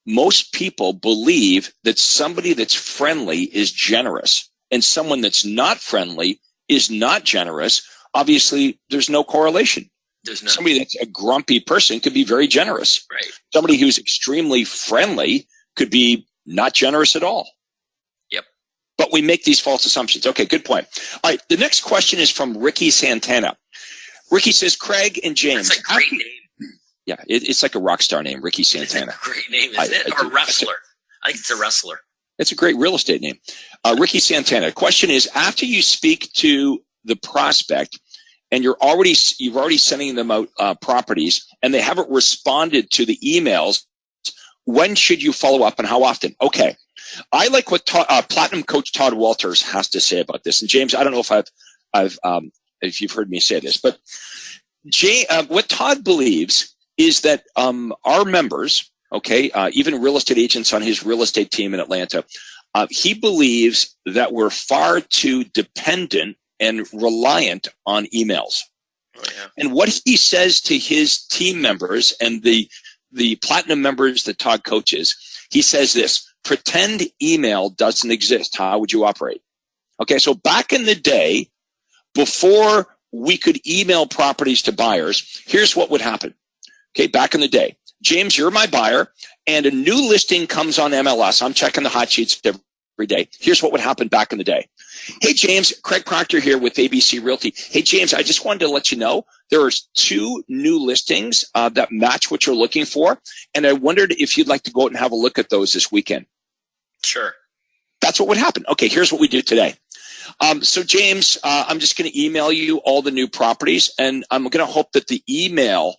most people believe that somebody that's friendly is generous, and someone that's not friendly is not generous. Obviously, there's no correlation. Somebody that's a grumpy person could be very generous. Right. Somebody who's extremely friendly could be not generous at all. Yep. But we make these false assumptions. Okay, good point. All right, the next question is from Ricky Santana. Ricky says, Craig and James. That's a great name. Yeah, it's like a rock star name, Ricky Santana. It's a great name, isn't it? Or a wrestler. I think it's a wrestler. It's a great real estate name. Ricky Santana. Question is, after you speak to the prospect and you've already sending them out properties and they haven't responded to the emails, when should you follow up and how often? Okay. I like what Platinum Coach Todd Walters has to say about this. And James, I don't know if if you've heard me say this, but what Todd believes is that our members, even real estate agents on his real estate team in Atlanta, he believes that we're far too dependent and reliant on emails. Oh, yeah. And what he says to his team members and the platinum members that Todd coaches, he says this: pretend email doesn't exist. How would you operate? Okay, so back in the day, before we could email properties to buyers, here's what would happen. Okay, back in the day, James, you're my buyer, and a new listing comes on MLS. I'm checking the hot sheets every day. Here's what would happen back in the day. Hey, James, Craig Proctor here with ABC Realty. Hey, James, I just wanted to let you know there are 2 new listings that match what you're looking for, and I wondered if you'd like to go out and have a look at those this weekend. Sure. That's what would happen. Okay, here's what we do today. So, James, I'm just going to email you all the new properties, and I'm going to hope that the email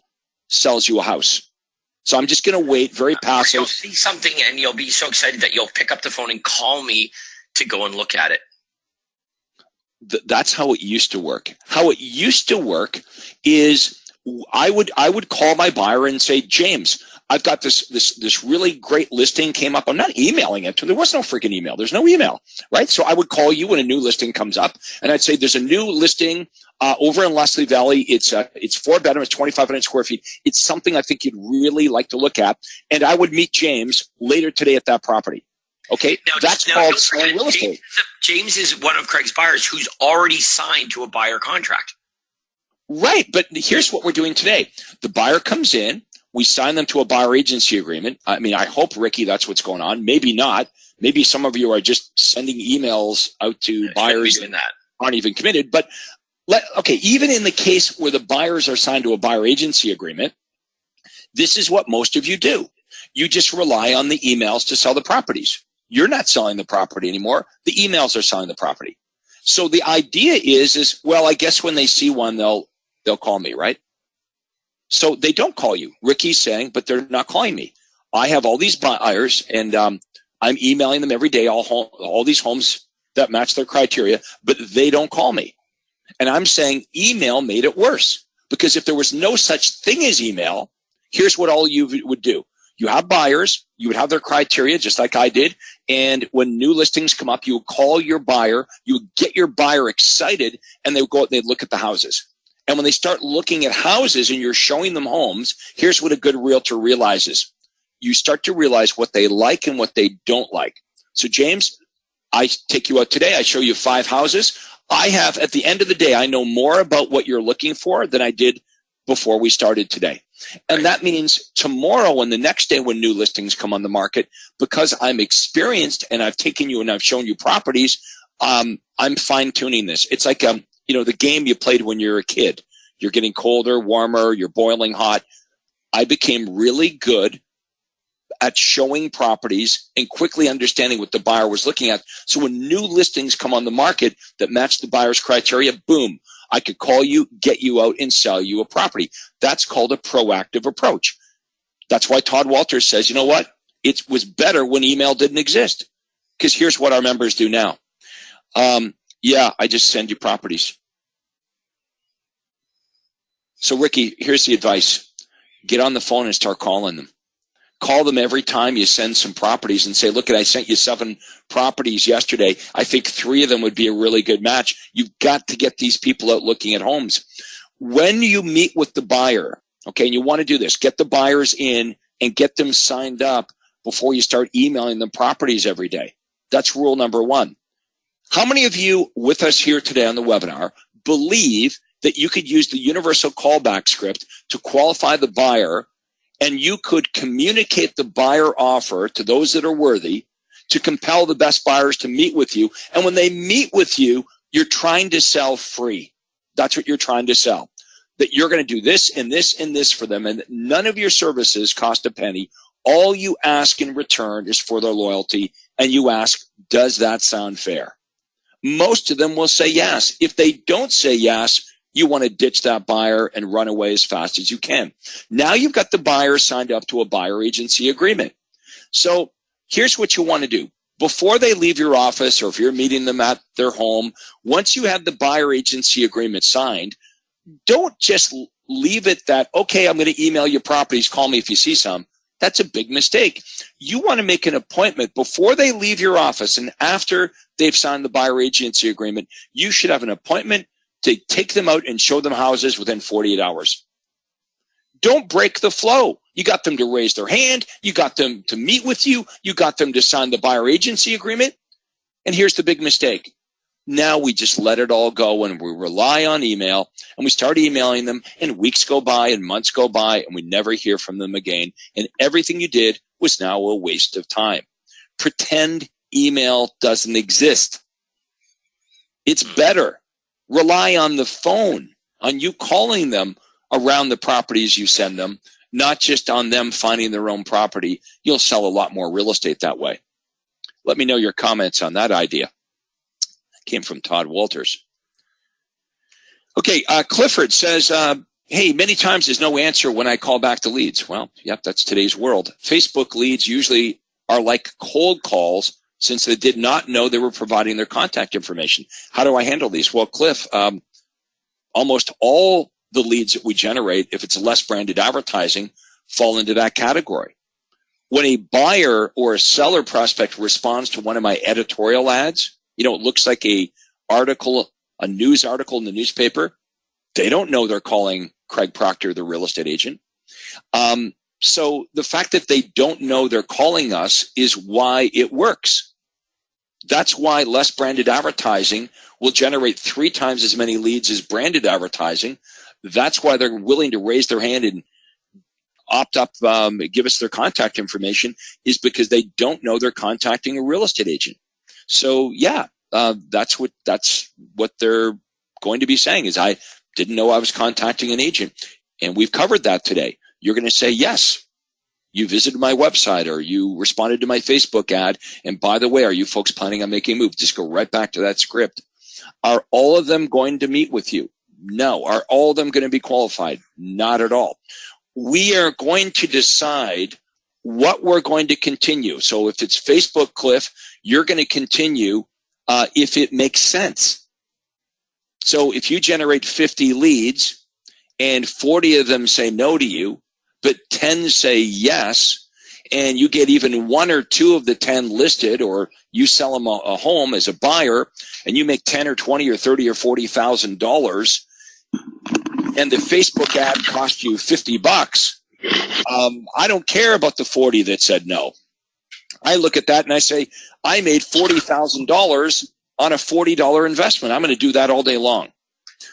sells you a house. So I'm just going to wait, very passive. You'll see something and you'll be so excited that you'll pick up the phone and call me to go and look at it. That's how it used to work. How it used to work is I would call my buyer and say, James, I've got this really great listing came up. I'm not emailing it to them. There was no freaking email. There's no email, right? So I would call you when a new listing comes up, and I'd say there's a new listing over in Leslie Valley. It's 4 bedrooms, 2,500 square feet. It's something I think you'd really like to look at, and I would meet James later today at that property. Okay, that's called selling real estate. James is one of Craig's buyers who's already signed to a buyer contract. Right, but here's what we're doing today. The buyer comes in. We sign them to a buyer agency agreement. I mean, I hope, Ricky, that's what's going on. Maybe not. Maybe some of you are just sending emails out to buyers that aren't even committed. But, even in the case where the buyers are signed to a buyer agency agreement, this is what most of you do. You just rely on the emails to sell the properties. You're not selling the property anymore. The emails are selling the property. So the idea is well, I guess when they see one, they'll call me, right? So they don't call you. Ricky's saying, but they're not calling me. I have all these buyers, and I'm emailing them every day, all these homes that match their criteria, but they don't call me. And I'm saying email made it worse, because if there was no such thing as email, here's what all you would do. You have buyers, you would have their criteria just like I did, And when new listings come up, you would call your buyer, you would get your buyer excited, and they would go out and they'd look at the houses. And when they start looking at houses and you're showing them homes, here's what a good realtor realizes. You start to realize what they like and what they don't like. So James, I take you out today. I show you 5 houses. I have, at the end of the day, I know more about what you're looking for than I did before we started today. And that means tomorrow and the next day when new listings come on the market, because I'm experienced and I've taken you and I've shown you properties, I'm fine tuning this. It's like, the game you played when you were a kid. You're getting colder, warmer, you're boiling hot. I became really good at showing properties and quickly understanding what the buyer was looking at. So when new listings come on the market that match the buyer's criteria, boom, I could call you, get you out, and sell you a property. That's called a proactive approach. That's why Todd Walters says, you know what? It was better when email didn't exist. Because here's what our members do now. Yeah, I just send you properties. So Ricky, here's the advice. Get on the phone and start calling them. Call them every time you send some properties and say, look, I sent you 7 properties yesterday. I think 3 of them would be a really good match. You've got to get these people out looking at homes. When you meet with the buyer, okay, and you want to do this, get the buyers in and get them signed up before you start emailing them properties every day. That's rule number 1. How many of you with us here today on the webinar believe that you could use the universal callback script to qualify the buyer, and you could communicate the buyer offer to those that are worthy to compel the best buyers to meet with you? And when they meet with you, you're trying to sell free. That's what you're trying to sell. That you're going to do this and this and this for them, and none of your services cost a penny. All you ask in return is for their loyalty, and you ask, does that sound fair? Most of them will say yes. If they don't say yes, you want to ditch that buyer and run away as fast as you can. Now you've got the buyer signed up to a buyer agency agreement. So here's what you want to do. Before they leave your office, or if you're meeting them at their home, once you have the buyer agency agreement signed, don't just leave it that, okay, I'm going to email you properties, call me if you see some. That's a big mistake. You want to make an appointment before they leave your office, and after they've signed the buyer agency agreement, you should have an appointment to take them out and show them houses within 48 hours. Don't break the flow. You got them to raise their hand. You got them to meet with you. You got them to sign the buyer agency agreement. And here's the big mistake. Now we just let it all go and we rely on email, and we start emailing them, and weeks go by and months go by and we never hear from them again. And everything you did was now a waste of time. Pretend email doesn't exist. It's better. Rely on the phone, on you calling them around the properties you send them, not just on them finding their own property. You'll sell a lot more real estate that way. Let me know your comments on that idea. That came from Todd Walters. Okay, Clifford says, hey, many times there's no answer when I call back the leads. Well, yep, that's today's world. Facebook leads usually are like cold calls, since they did not know they were providing their contact information. How do I handle these? Well, Cliff, almost all the leads that we generate, if it's less branded advertising, fall into that category. When a buyer or a seller prospect responds to one of my editorial ads, it looks like a news article in the newspaper. They don't know they're calling Craig Proctor, the real estate agent. So the fact that they don't know they're calling us is why it works. That's why less branded advertising will generate 3 times as many leads as branded advertising. That's why they're willing to raise their hand and opt up, give us their contact information, is because they don't know they're contacting a real estate agent. So yeah, that's what they're going to be saying is, I didn't know I was contacting an agent. And we've covered that today. You're going to say, yes, you visited my website, or you responded to my Facebook ad. And by the way, are you folks planning on making a move? Just go right back to that script. Are all of them going to meet with you? No. Are all of them going to be qualified? Not at all. We are going to decide what we're going to continue. So if it's Facebook, Cliff, you're going to continue if it makes sense. So if you generate 50 leads and 40 of them say no to you, but 10 say yes, and you get even 1 or 2 of the 10 listed, or you sell them a home as a buyer, and you make 10 or 20 or 30 or $40,000, and the Facebook ad cost you $50, I don't care about the 40 that said no. I look at that and I say, I made $40,000 on a $40 investment. I'm going to do that all day long.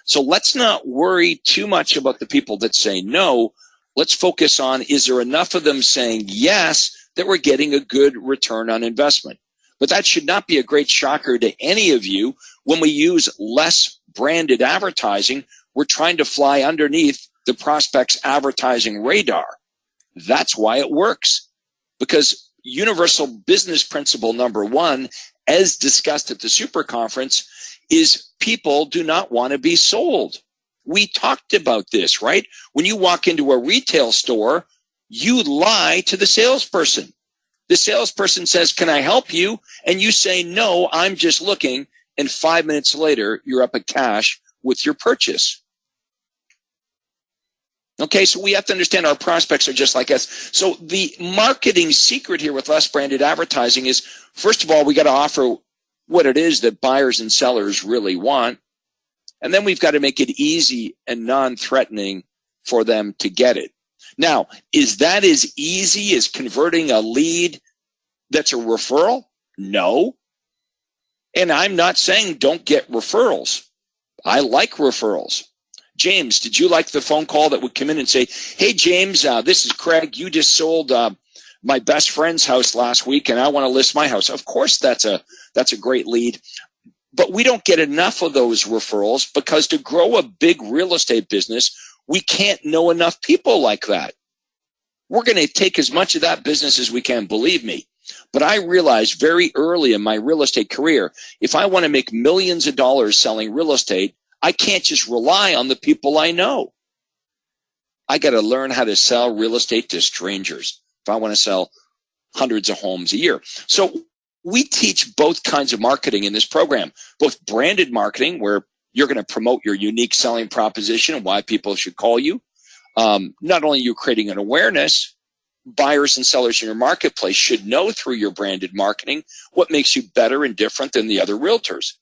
So let's not worry too much about the people that say no. Let's focus on, is there enough of them saying yes that we're getting a good return on investment? But that should not be a great shocker to any of you. When we use less branded advertising, we're trying to fly underneath the prospect's advertising radar. That's why it works. Because universal business principle number 1, as discussed at the super conference, is people do not want to be sold. We talked about this, right? When you walk into a retail store, you lie to the salesperson. The salesperson says, can I help you? And you say, no, I'm just looking. And 5 minutes later, you're up at cash with your purchase. Okay, so we have to understand our prospects are just like us. So the marketing secret here with less branded advertising is, first of all, we got to offer what it is that buyers and sellers really want. And then we've got to make it easy and non-threatening for them to get it. Now, is that as easy as converting a lead that's a referral? No. And I'm not saying don't get referrals. I like referrals. James, did you like the phone call that would come in and say, hey, James, this is Craig. You just sold my best friend's house last week, and I want to list my house. Of course, that's a great lead. But we don't get enough of those referrals because to grow a big real estate business, we can't know enough people like that. We're going to take as much of that business as we can, believe me. But I realized very early in my real estate career, if I want to make millions of dollars selling real estate, I can't just rely on the people I know. I got to learn how to sell real estate to strangers if I want to sell hundreds of homes a year. So we teach both kinds of marketing in this program, both branded marketing, where you're going to promote your unique selling proposition and why people should call you. Not only are you creating an awareness, buyers and sellers in your marketplace should know through your branded marketing what makes you better and different than the other realtors.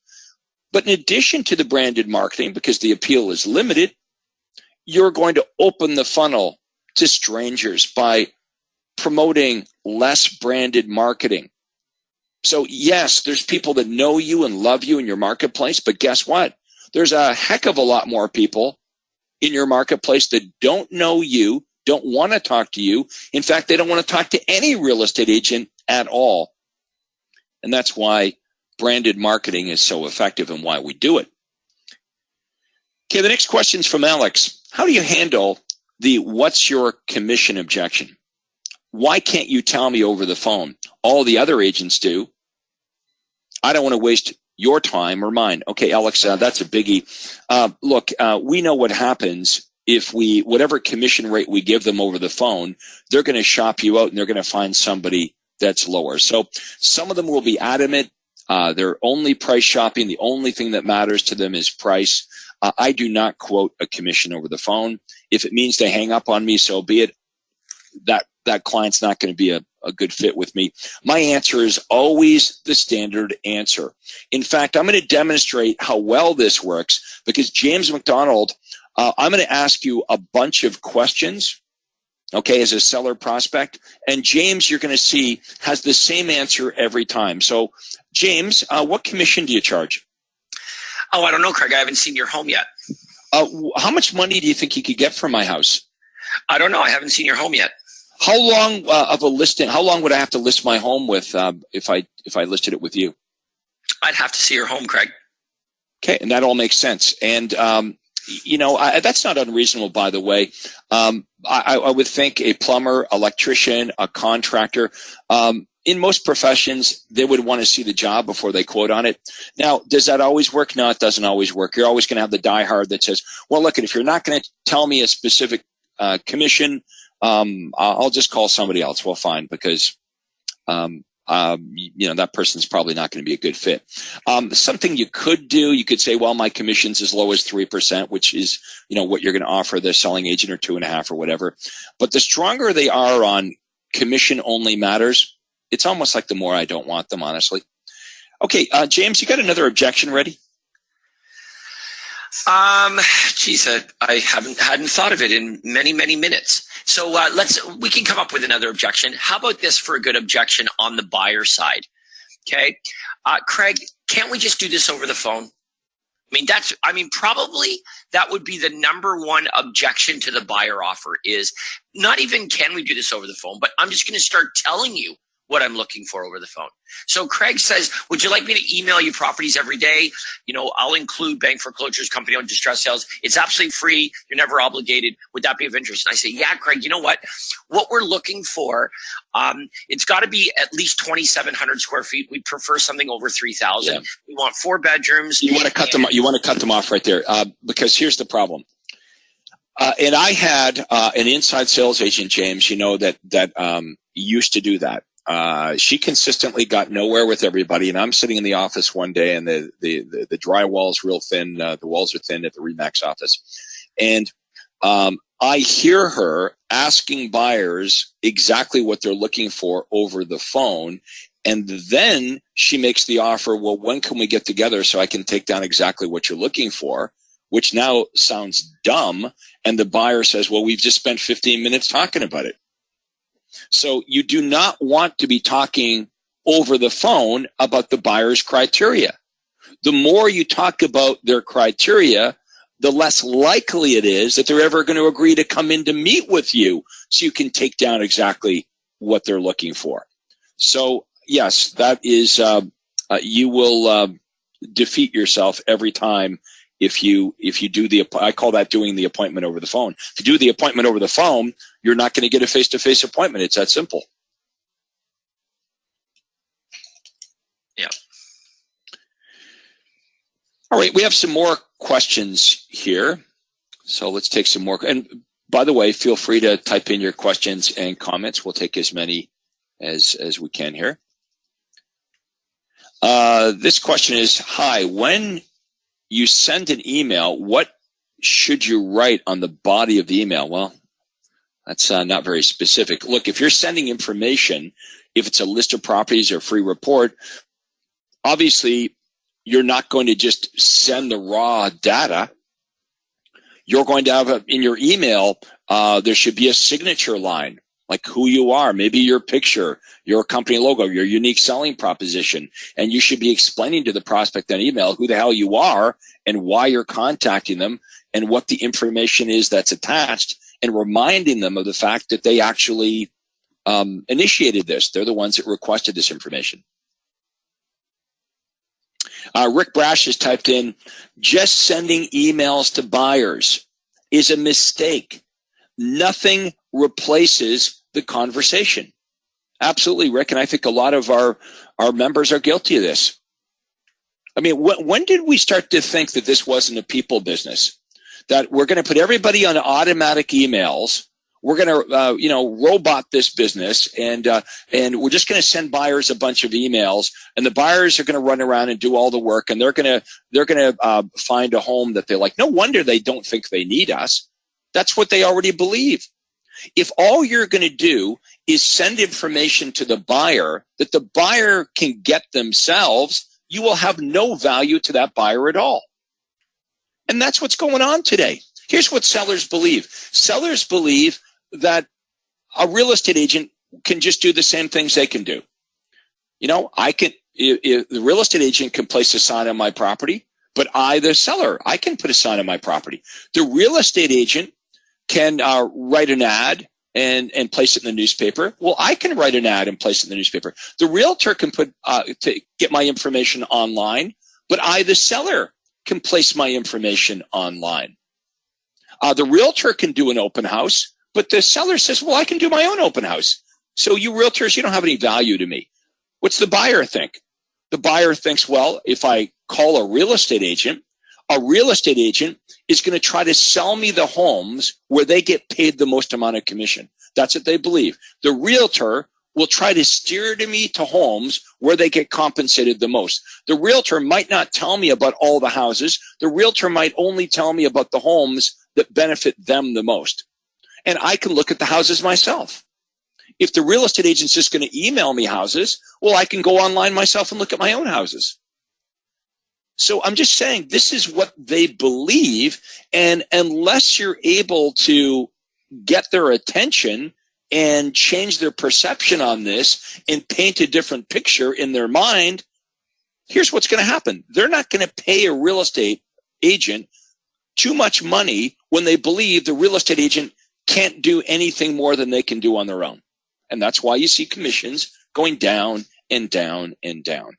But in addition to the branded marketing, because the appeal is limited, you're going to open the funnel to strangers by promoting less branded marketing. So yes, there's people that know you and love you in your marketplace, but guess what? There's a heck of a lot more people in your marketplace that don't know you, don't want to talk to you. In fact, they don't want to talk to any real estate agent at all. And that's why branded marketing is so effective and why we do it. Okay, the next question is from Alex. How do you handle the what's your commission objection? Why can't you tell me over the phone? All the other agents do. I don't want to waste your time or mine. Okay, Alex, that's a biggie. Look, we know what happens if whatever commission rate we give them over the phone, they're going to shop you out and they're going to find somebody that's lower. So some of them will be adamant. They're only price shopping. The only thing that matters to them is price. I do not quote a commission over the phone. If it means they hang up on me, so be it. That client's not going to be a good fit with me. My answer is always the standard answer. In fact, I'm going to demonstrate how well this works because James McDonald, I'm going to ask you a bunch of questions, okay, as a seller prospect. And James, you're going to see, has the same answer every time. So, James, what commission do you charge? Oh, I don't know, Craig. I haven't seen your home yet. How much money do you think you could get from my house? I don't know. I haven't seen your home yet. How long of a listing? How long would I have to list my home with if I listed it with you? I'd have to see your home, Craig. Okay, and that all makes sense. And that's not unreasonable, by the way. I would think a plumber, electrician, a contractor. In most professions, they would want to see the job before they quote on it. Now, does that always work? No, it doesn't always work. You're always going to have the diehard that says, well, look, if you're not going to tell me a specific commission, I'll just call somebody else. Well, fine, because that person's probably not going to be a good fit. Something you could do, you could say, well, my commission's as low as 3%, which is, what you're going to offer the selling agent, or 2.5% or whatever. But the stronger they are on commission only matters, it's almost like the more I don't want them, honestly. Okay, James, you got another objection ready? Geez, I hadn't thought of it in many minutes. So we can come up with another objection. How about this for a good objection on the buyer side? Okay, Craig, can't we just do this over the phone? Probably that would be the number one objection to the buyer offer is not even can we do this over the phone, but I'm just going to start telling you what I'm looking for over the phone. So Craig says, would you like me to email you properties every day? I'll include bank foreclosures, company-owned distress sales. It's absolutely free. You're never obligated. Would that be of interest? And I say, yeah, Craig, you know what? What we're looking for, it's got to be at least 2,700 square feet. We prefer something over 3,000. Yeah. We want 4 bedrooms. You want to cut them. You want to cut them off right there because here's the problem. And I had an inside sales agent, James. That used to do that. She consistently got nowhere with everybody, and I'm sitting in the office one day, and the drywall's real thin. The walls are thin at the Remax office, and I hear her asking buyers exactly what they're looking for over the phone, and then she makes the offer. Well, when can we get together so I can take down exactly what you're looking for? Which now sounds dumb, and the buyer says, "Well, we've just spent 15 minutes talking about it." So you do not want to be talking over the phone about the buyer's criteria. The more you talk about their criteria, the less likely it is that they're ever going to agree to come in to meet with you so you can take down exactly what they're looking for. So yes, that is, you will defeat yourself every time if you do I call that doing the appointment over the phone. If you do the appointment over the phone, you're not going to get a face-to-face appointment. It's that simple. Yeah. All right, we have some more questions here. So let's take some more. And by the way, feel free to type in your questions and comments. We'll take as many as we can here. This question is, hi, when you send an email, what should you write on the body of the email? Well, that's not very specific. Look, if you're sending information, if it's a list of properties or a free report, obviously you're not going to just send the raw data. You're going to have in your email, there should be a signature line, like who you are, maybe your picture, your company logo, your unique selling proposition. And you should be explaining to the prospect on email who the hell you are and why you're contacting them and what the information is that's attached, and reminding them of the fact that they actually initiated this. They're the ones that requested this information. Rick Brash has typed in, just sending emails to buyers is a mistake. Nothing replaces the conversation. Absolutely, Rick, and I think a lot of our members are guilty of this. I mean, when did we start to think that this wasn't a people business? That we're going to put everybody on automatic emails. We're going to, robot this business, and we're just going to send buyers a bunch of emails, and the buyers are going to run around and do all the work, and they're going to find a home that they like. No wonder they don't think they need us. That's what they already believe. If all you're going to do is send information to the buyer that the buyer can get themselves, you will have no value to that buyer at all. And that's what's going on today. Here's what sellers believe. Sellers believe that a real estate agent can just do the same things they can do. If the real estate agent can place a sign on my property, but I, the seller, I can put a sign on my property. The real estate agent can write an ad and place it in the newspaper. Well, I can write an ad and place it in the newspaper. The realtor can put to get my information online, but I, the seller, can place my information online. The realtor can do an open house, but the seller says, well, I can do my own open house. So you realtors, you don't have any value to me. What's the buyer think? The buyer thinks, well, if I call a real estate agent is going to try to sell me the homes where they get paid the most amount of commission. That's what they believe. The realtor will try to steer me to homes where they get compensated the most. The realtor might not tell me about all the houses. The realtor might only tell me about the homes that benefit them the most. And I can look at the houses myself. If the real estate agent's just going to email me houses, well, I can go online myself and look at my own houses. So I'm just saying this is what they believe, and unless you're able to get their attention and change their perception on this and paint a different picture in their mind, here's what's going to happen. They're not going to pay a real estate agent too much money when they believe the real estate agent can't do anything more than they can do on their own. And that's why you see commissions going down and down and down.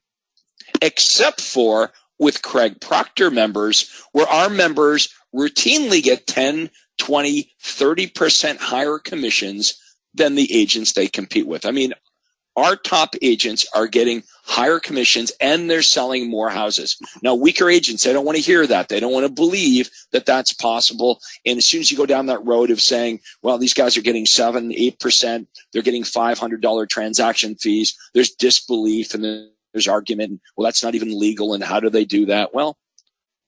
Except for with Craig Proctor members, where our members routinely get 10, 20, 30% higher commissions than the agents they compete with. I mean, our top agents are getting higher commissions and they're selling more houses. Now, weaker agents, they don't want to hear that. They don't want to believe that that's possible. And as soon as you go down that road of saying, well, these guys are getting 7, 8%, they're getting $500 transaction fees, there's disbelief and there's argument. Well, that's not even legal. And how do they do that? Well,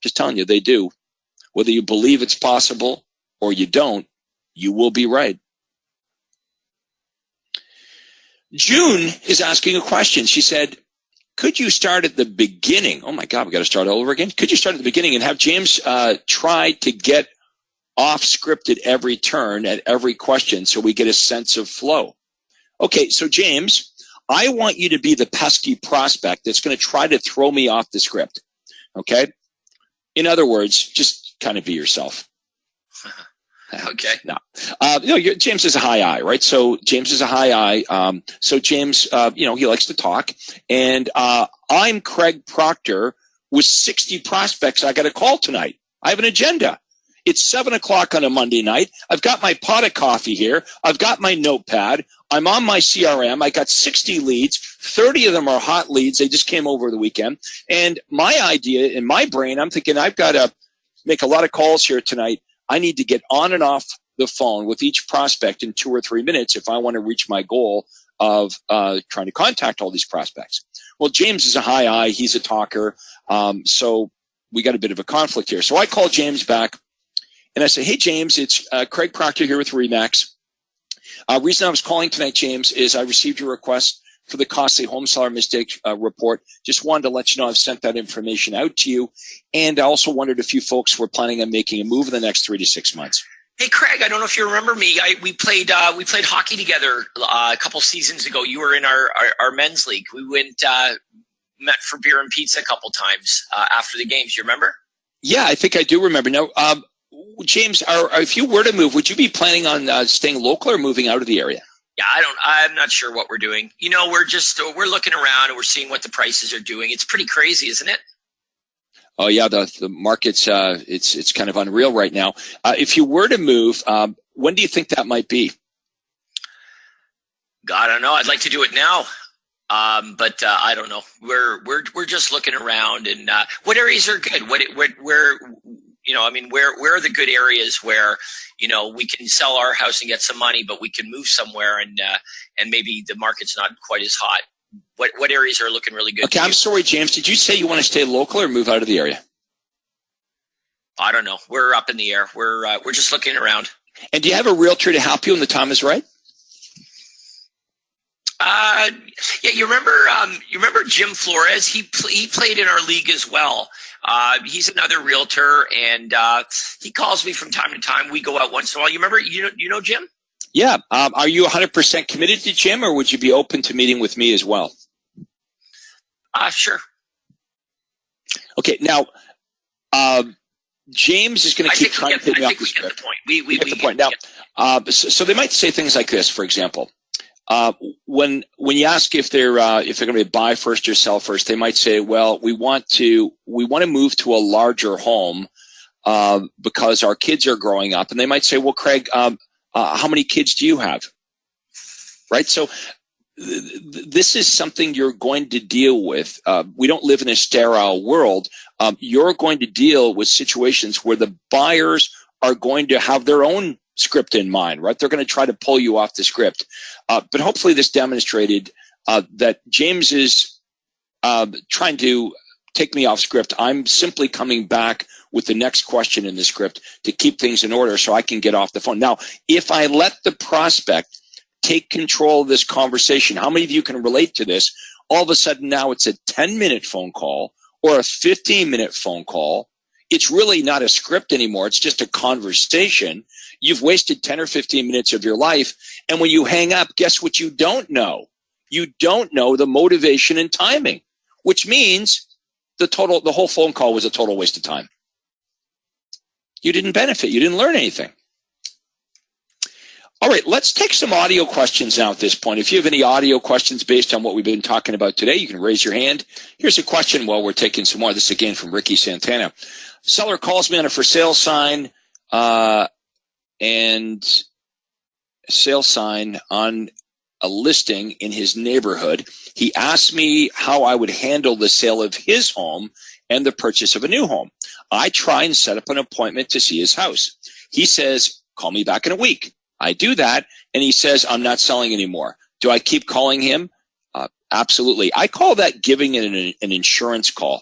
just telling you, they do. Whether you believe it's possible or you don't, you will be right. June is asking a question. She said, could you start at the beginning? Oh my God, we got to start all over again. Could you start at the beginning and have James try to get off script at every turn, at every question, so we get a sense of flow? Okay, so James, I want you to be the pesky prospect that's going to try to throw me off the script. Okay? In other words, just kind of be yourself. Okay. No. James is a high I, right? So James is a high I. So James, he likes to talk. And I'm Craig Proctor with 60 prospects I got to call tonight. I have an agenda. It's 7 o'clock on a Monday night. I've got my pot of coffee here. I've got my notepad. I'm on my CRM. I got 60 leads. 30 of them are hot leads. They just came over the weekend. And my idea in my brain, I'm thinking I've got to make a lot of calls here tonight. I need to get on and off the phone with each prospect in 2 or 3 minutes if I want to reach my goal of trying to contact all these prospects. Well, James is a high I. He's a talker. So we got a bit of a conflict here. So I call James back and I say, hey, James, it's Craig Proctor here with RE/MAX. Reason I was calling tonight, James, is I received your request for the costly home seller mistake report. Just wanted to let you know I've sent that information out to you. And I also wondered if you folks were planning on making a move in the next 3 to 6 months. Hey, Craig, I don't know if you remember me. We played hockey together a couple seasons ago. You were in our men's league. We met for beer and pizza a couple times after the games. You remember? Yeah, I think I do remember. Now, James, if you were to move, would you be planning on staying local or moving out of the area? Yeah, I'm not sure what we're doing. We're looking around and we're seeing what the prices are doing. It's pretty crazy, isn't it? Oh yeah, the market's it's kind of unreal right now. If you were to move, when do you think that might be? God, I don't know. I'd like to do it now, but I don't know. We're just looking around, and what areas are good? Where are the good areas where we can sell our house and get some money, but we can move somewhere and maybe the market's not quite as hot. What areas are looking really good? Okay, I'm sorry, James. Did you say you want to stay local or move out of the area? I don't know. We're up in the air. We're just looking around. And do you have a realtor to help you when the time is right? Yeah, you remember Jim Flores? He played in our league as well. He's another realtor, and he calls me from time to time. We go out once in a while. You know Jim? Yeah. Are you 100% committed to Jim, or would you be open to meeting with me as well? Sure. Okay. Now, James is going to keep trying to hit me off the script. We get the point. Now, so they might say things like this, for example. When you ask if they're going to buy first or sell first, they might say, well, we want to move to a larger home because our kids are growing up. And they might say, well, Craig, how many kids do you have? Right? So this is something you're going to deal with. We don't live in a sterile world. You're going to deal with situations where the buyers are going to have their own script in mind, right? They're going to try to pull you off the script. But hopefully this demonstrated that James is trying to take me off script. I'm simply coming back with the next question in the script to keep things in order so I can get off the phone. Now, if I let the prospect take control of this conversation. How many of you can relate to this? All of a sudden now it's a 10-minute phone call or a 15-minute phone call. It's really not a script anymore. It's just a conversation. You've wasted 10 or 15 minutes of your life. And when you hang up, guess what you don't know? You don't know the motivation and timing, which means the whole phone call was a total waste of time. You didn't benefit. You didn't learn anything. All right, let's take some audio questions now at this point. If you have any audio questions based on what we've been talking about today, you can raise your hand. Here's a question while we're taking some more. This is again from Ricky Santana. Seller calls me on a for sale sign and sale sign on a listing in his neighborhood. He asked me how I would handle the sale of his home and the purchase of a new home. I try and set up an appointment to see his house. He says, call me back in a week. I do that, and he says, I'm not selling anymore. Do I keep calling him? Absolutely. I call that giving it an insurance call.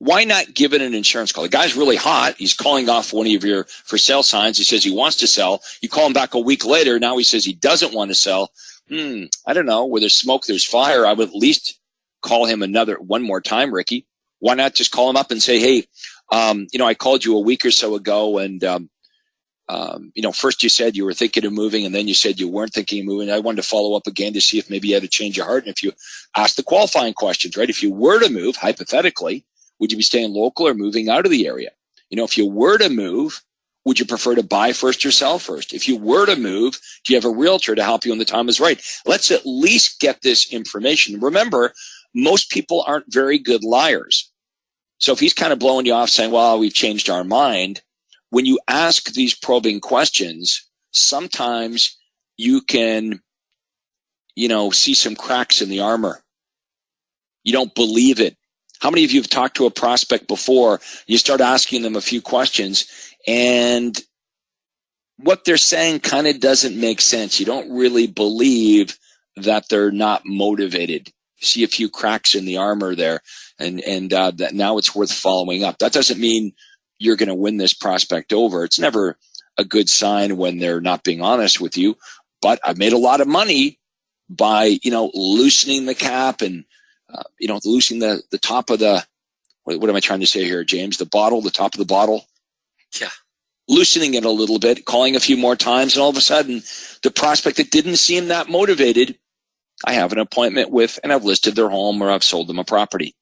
Why not give it an insurance call? The guy's really hot. He's calling off one of your for sale signs. He says he wants to sell. You call him back a week later. Now he says he doesn't want to sell. I don't know. Where there's smoke, there's fire. I would at least call him one more time, Ricky. Why not just call him up and say, hey, I called you a week or so ago, and first you said you were thinking of moving, and then you said you weren't thinking of moving. I wanted to follow up again to see if maybe you had a change of heart. And if you ask the qualifying questions, right? If you were to move, hypothetically, would you be staying local or moving out of the area? If you were to move, would you prefer to buy first or sell first? If you were to move, do you have a realtor to help you when the time is right? Let's at least get this information. Remember, most people aren't very good liars. So if he's kind of blowing you off saying, well, we've changed our mind, when you ask these probing questions, sometimes you can, see some cracks in the armor. You don't believe it. How many of you have talked to a prospect before? You start asking them a few questions, and what they're saying kind of doesn't make sense. You don't really believe that they're not motivated. You see a few cracks in the armor there, and that now it's worth following up. That doesn't mean you're going to win this prospect over. It's never a good sign when they're not being honest with you. But I've made a lot of money by, loosening the cap and, loosening the top of the, what am I trying to say here, James? The top of the bottle. Yeah. Loosening it a little bit, calling a few more times, and all of a sudden, the prospect that didn't seem that motivated, I have an appointment with, and I've listed their home or I've sold them a property.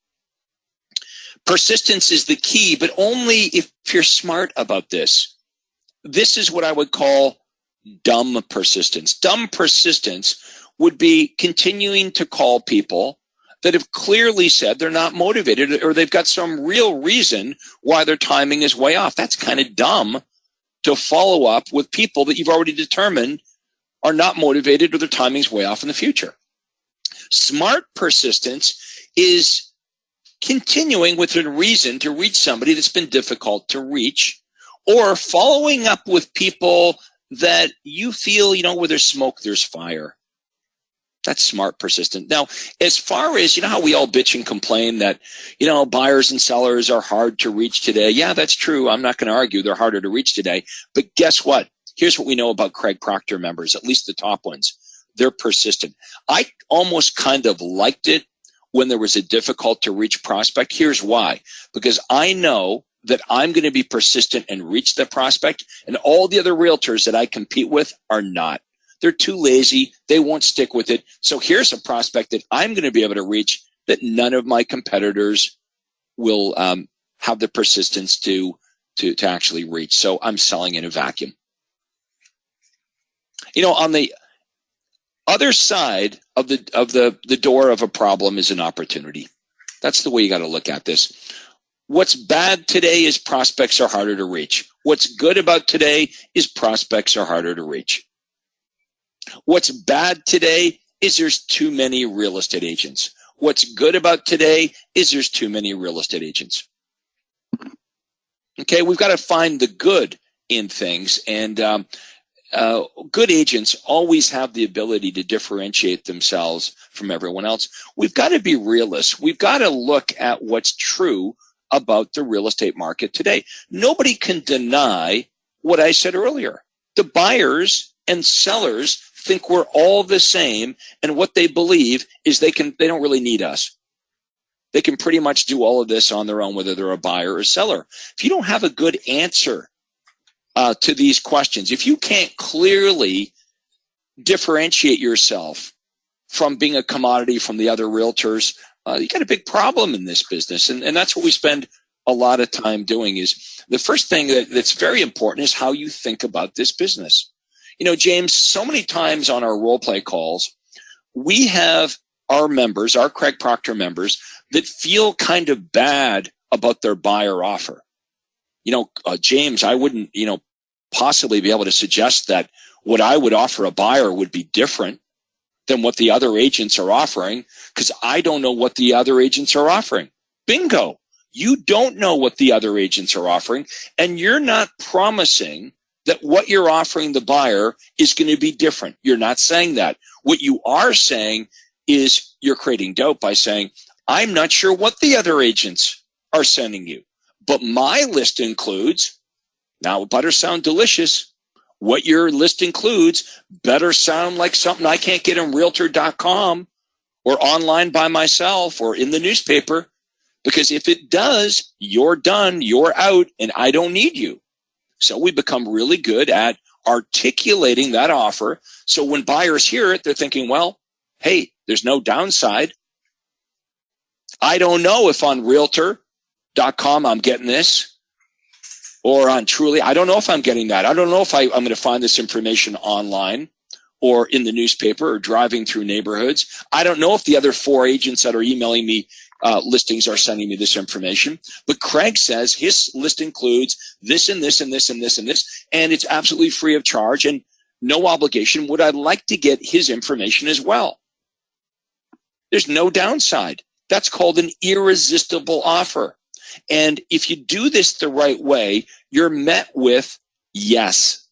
Persistence is the key, but only if you're smart about this. This is what I would call dumb persistence. Dumb persistence would be continuing to call people that have clearly said they're not motivated, or they've got some real reason why their timing is way off. That's kind of dumb to follow up with people that you've already determined are not motivated or their timing's way off in the future. Smart persistence is continuing with a reason to reach somebody that's been difficult to reach, or following up with people that you feel, where there's smoke, there's fire. That's smart persistent. Now, as far as, how we all bitch and complain that, buyers and sellers are hard to reach today. Yeah, that's true. I'm not going to argue they're harder to reach today. But guess what? Here's what we know about Craig Proctor members, at least the top ones. They're persistent. I almost kind of liked it when there was a difficult to reach prospect. Here's why. Because I know that I'm going to be persistent and reach the prospect, and all the other realtors that I compete with are not. They're too lazy. They won't stick with it. So here's a prospect that I'm going to be able to reach that none of my competitors will have the persistence to actually reach. So I'm selling in a vacuum. On the other side of the door of a problem is an opportunity. That's the way you got to look at this. What's bad today is prospects are harder to reach. What's good about today is prospects are harder to reach. What's bad today is there's too many real estate agents. What's good about today is there's too many real estate agents. Okay, we've got to find the good in things, and good agents always have the ability to differentiate themselves from everyone else. We've got to be realists. We've got to look at what's true about the real estate market today. Nobody can deny what I said earlier. The buyers and sellers think we're all the same, and what they believe is they don't really need us. They can pretty much do all of this on their own, whether they're a buyer or a seller. If you don't have a good answer to these questions, if you can't clearly differentiate yourself from being a commodity from the other realtors, you got a big problem in this business. And that's what we spend a lot of time doing. Is the first thing that's very important is how you think about this business. You know, James, so many times on our role play calls, we have our members, our Craig Proctor members, that feel kind of bad about their buyer offer. You know, James, I wouldn't, possibly be able to suggest that what I would offer a buyer would be different than what the other agents are offering, because I don't know what the other agents are offering. Bingo. You don't know what the other agents are offering, and you're not promising that what you're offering the buyer is going to be different. You're not saying that. What you are saying is you're creating doubt by saying, I'm not sure what the other agents are sending you, but my list includes, now it better sound delicious. What your list includes better sound like something I can't get on Realtor.com or online by myself or in the newspaper, because if it does, you're done, you're out, and I don't need you. So we become really good at articulating that offer. So when buyers hear it, they're thinking, well, hey, there's no downside. I don't know if on Realtor.com I'm getting this, or on Truly, I don't know if I'm getting that. I don't know if I'm going to find this information online or in the newspaper or driving through neighborhoods. I don't know if the other 4 agents that are emailing me listings are sending me this information. But Craig says his list includes this and this and this and this and this, and it's absolutely free of charge and no obligation. Would I like to get his information as well? There's no downside. That's called an irresistible offer. And if you do this the right way, you're met with, yes,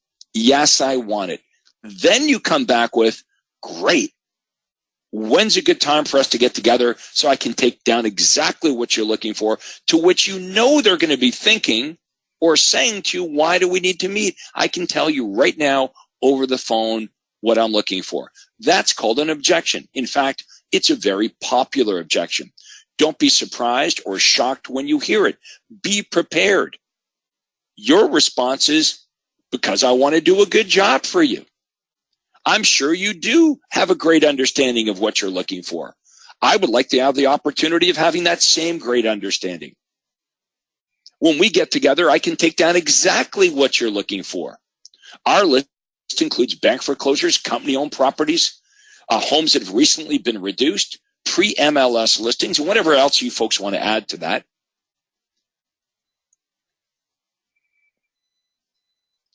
I want it. Then you come back with, great. When's a good time for us to get together so I can take down exactly what you're looking for, to which you know they're going to be thinking or saying to you, why do we need to meet? I can tell you right now over the phone what I'm looking for. That's called an objection. In fact, it's a very popular objection. Don't be surprised or shocked when you hear it. Be prepared. Your response is, because I want to do a good job for you. I'm sure you do have a great understanding of what you're looking for. I would like to have the opportunity of having that same great understanding. When we get together, I can take down exactly what you're looking for. Our list includes bank foreclosures, company-owned properties, homes that have recently been reduced, pre-MLS listings, and whatever else you folks want to add to that.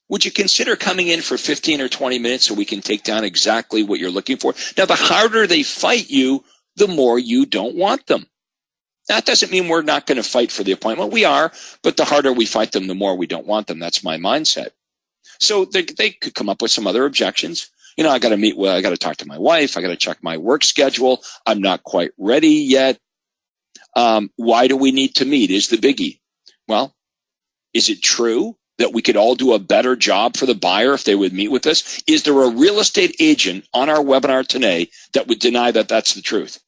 Would you consider coming in for 15 or 20 minutes so we can take down exactly what you're looking for? Now, the harder they fight you, the more you don't want them. That doesn't mean we're not going to fight for the appointment. We are, but the harder we fight them, the more we don't want them. That's my mindset. So they could come up with some other objections. You know, I got to talk to my wife. I got to check my work schedule. I'm not quite ready yet. Why do we need to meet is the biggie. Well, is it true that we could all do a better job for the buyer if they would meet with us? Is there a real estate agent on our webinar today that would deny that that's the truth?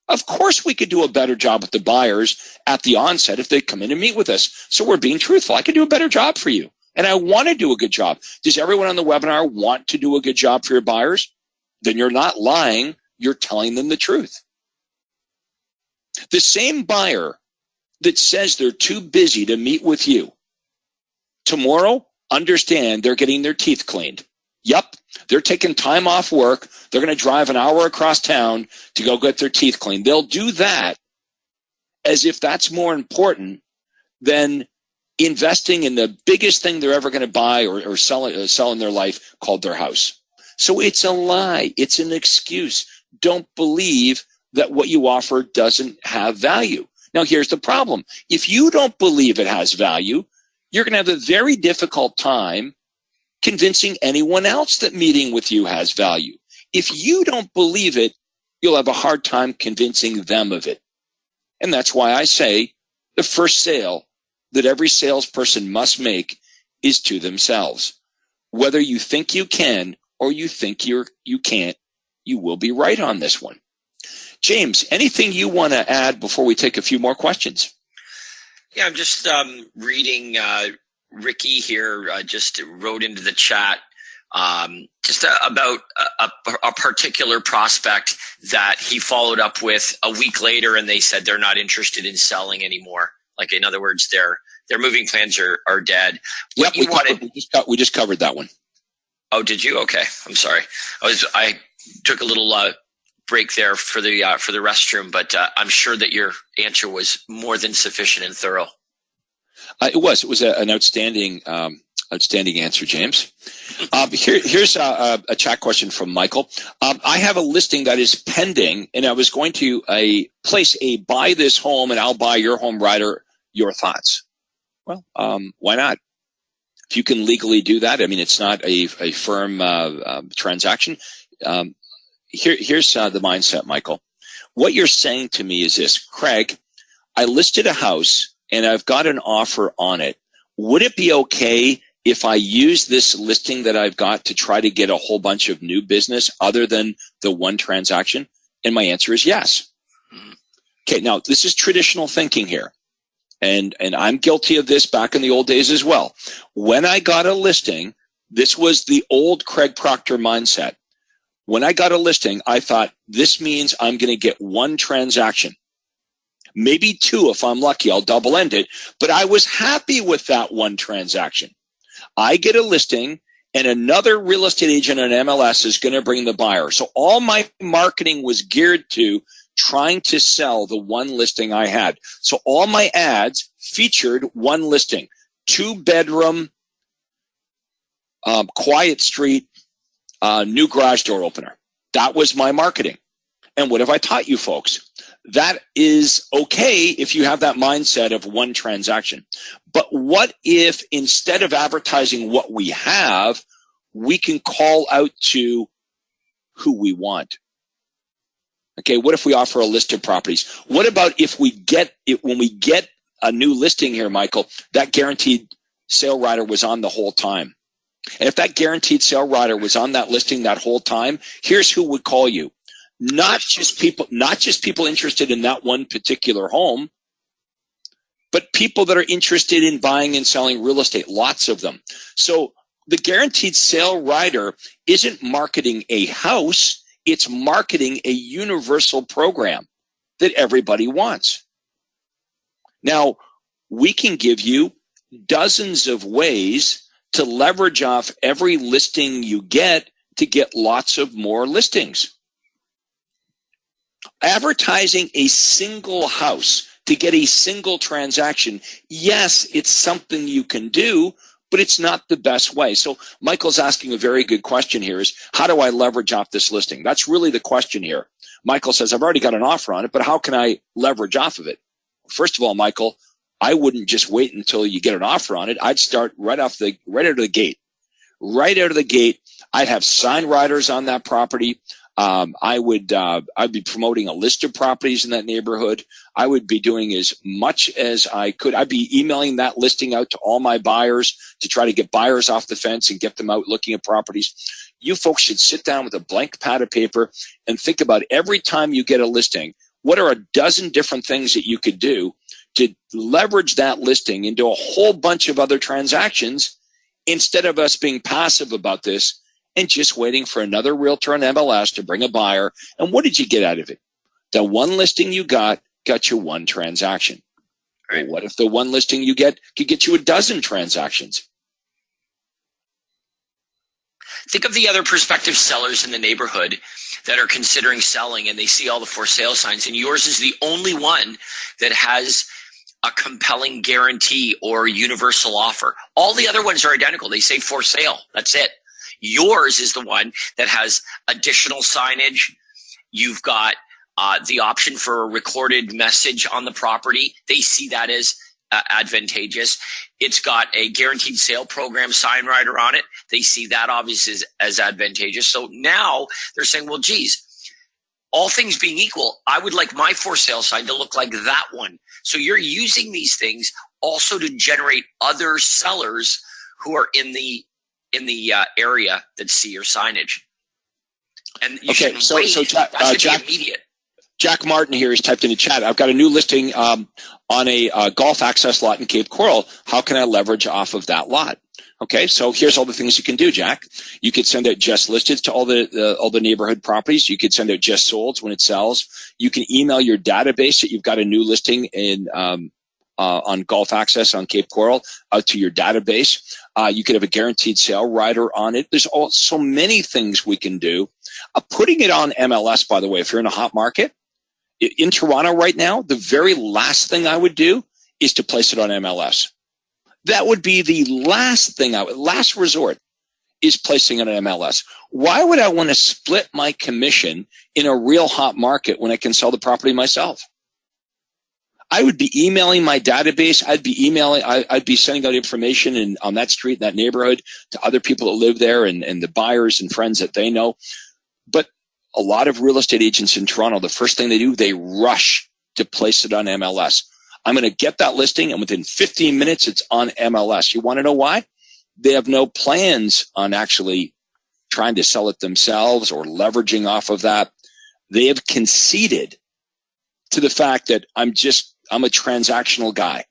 Of course we could do a better job with the buyers at the onset if they come in and meet with us. So we're being truthful. I could do a better job for you. And I want to do a good job. Does everyone on the webinar want to do a good job for your buyers? Then you're not lying. You're telling them the truth. The same buyer that says they're too busy to meet with you, tomorrow, understand they're getting their teeth cleaned. Yep, they're taking time off work. They're going to drive an hour across town to go get their teeth cleaned. They'll do that as if that's more important than investing in the biggest thing they're ever going to buy or sell in their life, called their house. So it's a lie. It's an excuse. Don't believe that what you offer doesn't have value. Now, here's the problem. If you don't believe it has value, you're going to have a very difficult time convincing anyone else that meeting with you has value. If you don't believe it, you'll have a hard time convincing them of it. And that's why I say the first sale that every salesperson must make is to themselves. Whether you think you can or you think you can't, you will be right on this one. James, anything you want to add before we take a few more questions? Yeah, I'm just reading Ricky here just wrote into the chat just about a particular prospect that he followed up with a week later, and they said they're not interested in selling anymore. Like, in other words, their moving plans are dead. Yep, we just covered that one. Oh, did you? Okay, I'm sorry. I took a little break there for the restroom, but I'm sure that your answer was more than sufficient and thorough. It was an outstanding answer, James. Here's a chat question from Michael. I have a listing that is pending, and I was going to place a buy this home and I'll buy your home rider. Your thoughts? Well, why not? If you can legally do that, I mean, it's not a firm transaction. Here's the mindset, Michael. What you're saying to me is this: Craig, I listed a house and I've got an offer on it. Would it be okay if I use this listing that I've got to try to get a whole bunch of new business other than the one transaction? And my answer is yes. Okay, now this is traditional thinking here. And I'm guilty of this back in the old days as well. When I got a listing, this was the old Craig Proctor mindset. When I got a listing, I thought, this means I'm going to get one transaction. Maybe two if I'm lucky, I'll double end it. But I was happy with that one transaction. I get a listing and another real estate agent on MLS is going to bring the buyer. So all my marketing was geared to trying to sell the one listing I had. So all my ads featured one listing: 2-bedroom, quiet street, new garage door opener. That was my marketing. And what have I taught you folks? That is okay if you have that mindset of one transaction. But what if instead of advertising what we have, we can call out to who we want? Okay, what if we offer a list of properties? What about if we get it when we get a new listing here, Michael, that guaranteed sale rider was on the whole time? And if that guaranteed sale rider was on that listing that whole time, here's who would call you. Not just people interested in that one particular home, but people that are interested in buying and selling real estate, lots of them. So the guaranteed sale rider isn't marketing a house, it's marketing a universal program that everybody wants. Now, we can give you dozens of ways to leverage off every listing you get to get lots of more listings. Advertising a single house to get a single transaction, yes, it's something you can do, but it's not the best way. So Michael's asking a very good question here is, how do I leverage off this listing? That's really the question here. Michael says, I've already got an offer on it, but how can I leverage off of it? First of all, Michael, I wouldn't just wait until you get an offer on it. I'd start right out of the gate. Right out of the gate, I'd have sign riders on that property. I'd be promoting a list of properties in that neighborhood. I would be doing as much as I could. I'd be emailing that listing out to all my buyers to try to get buyers off the fence and get them out looking at properties. You folks should sit down with a blank pad of paper and think about every time you get a listing, what are a dozen different things that you could do to leverage that listing into a whole bunch of other transactions instead of us being passive about this and just waiting for another realtor on MLS to bring a buyer. And what did you get out of it? The one listing you got you one transaction. Right. Well, what if the one listing you get could get you a dozen transactions? Think of the other prospective sellers in the neighborhood that are considering selling, and they see all the for sale signs, and yours is the only one that has a compelling guarantee or universal offer. All the other ones are identical. They say for sale. That's it. Yours is the one that has additional signage. You've got the option for a recorded message on the property. They see that as advantageous. It's got a guaranteed sale program sign rider on it. They see that obviously as advantageous. So now they're saying, well, geez, all things being equal, I would like my for sale sign to look like that one. So you're using these things also to generate other sellers who are in the in the area that see your signage. And you Okay, shouldn't wait. That should be immediate. Jack Martin here has typed in the chat. I've got a new listing on a golf access lot in Cape Coral. How can I leverage off of that lot? Okay, so here's all the things you can do, Jack. You could send out just listed to all the neighborhood properties. You could send out just solds when it sells. You can email your database that you've got a new listing in on golf access on Cape Coral out to your database. You could have a guaranteed sale rider on it. There's so many things we can do. Putting it on MLS, by the way, if you're in a hot market, in Toronto right now, the very last thing I would do is to place it on MLS. That would be the last thing last resort is placing it on MLS. Why would I want to split my commission in a real hot market when I can sell the property myself? I would be emailing my database. I'd be sending out information on that street, in that neighborhood, to other people that live there and the buyers and friends that they know. But a lot of real estate agents in Toronto, the first thing they do, they rush to place it on MLS. I'm going to get that listing, and within 15 minutes, it's on MLS. You want to know why? They have no plans on actually trying to sell it themselves or leveraging off of that. They have conceded to the fact that I'm a transactional guy.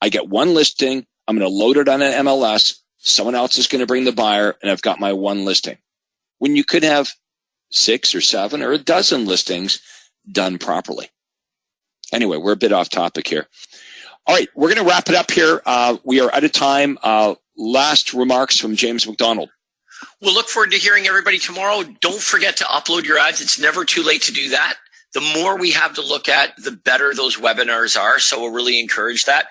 I get one listing. I'm going to load it on an MLS. Someone else is going to bring the buyer, and I've got my one listing. When you could have 6 or 7 or a dozen listings done properly. Anyway, we're a bit off topic here. All right, we're going to wrap it up here. We are out of time. Last remarks from James McDonald. We'll look forward to hearing everybody tomorrow. Don't forget to upload your ads. It's never too late to do that. The more we have to look at, the better those webinars are. So we'll really encourage that.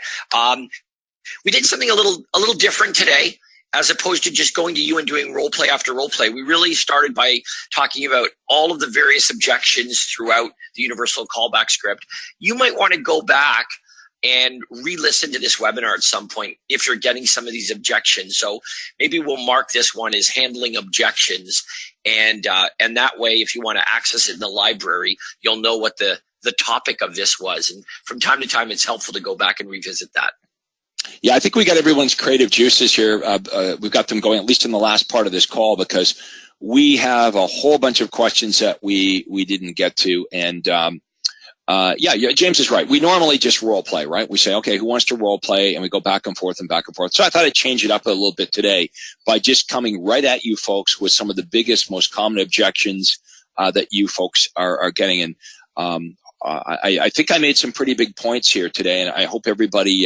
We did something a little different today. As opposed to just going to you and doing role play after role play, we really started by talking about all of the various objections throughout the universal callback script. You might want to go back and re-listen to this webinar at some point if you're getting some of these objections. So maybe we'll mark this one as handling objections. And that way, if you want to access it in the library, you'll know what the topic of this was. And from time to time, it's helpful to go back and revisit that. Yeah, I think we got everyone's creative juices here. We've got them going at least in the last part of this call because we have a whole bunch of questions that we didn't get to. And yeah, James is right. We normally just role play, right? We say, okay, who wants to role play? And we go back and forth and back and forth. So I thought I'd change it up a little bit today by just coming right at you folks with some of the biggest, most common objections that you folks are getting. And I think I made some pretty big points here today, and I hope everybody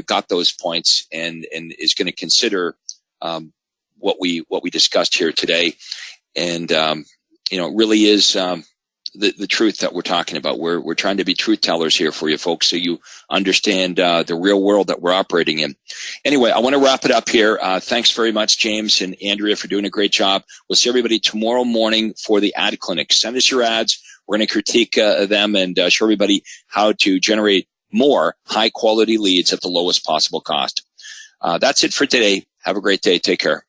got those points and is going to consider what we discussed here today. And it really is the truth that we're talking about. We're trying to be truth tellers here for you folks, so you understand the real world that we're operating in. Anyway, I want to wrap it up here. Thanks very much, James and Andrea, for doing a great job. We'll see everybody tomorrow morning for the ad clinic. Send us your ads. We're going to critique them and show everybody how to generate more high-quality leads at the lowest possible cost. That's it for today. Have a great day. Take care.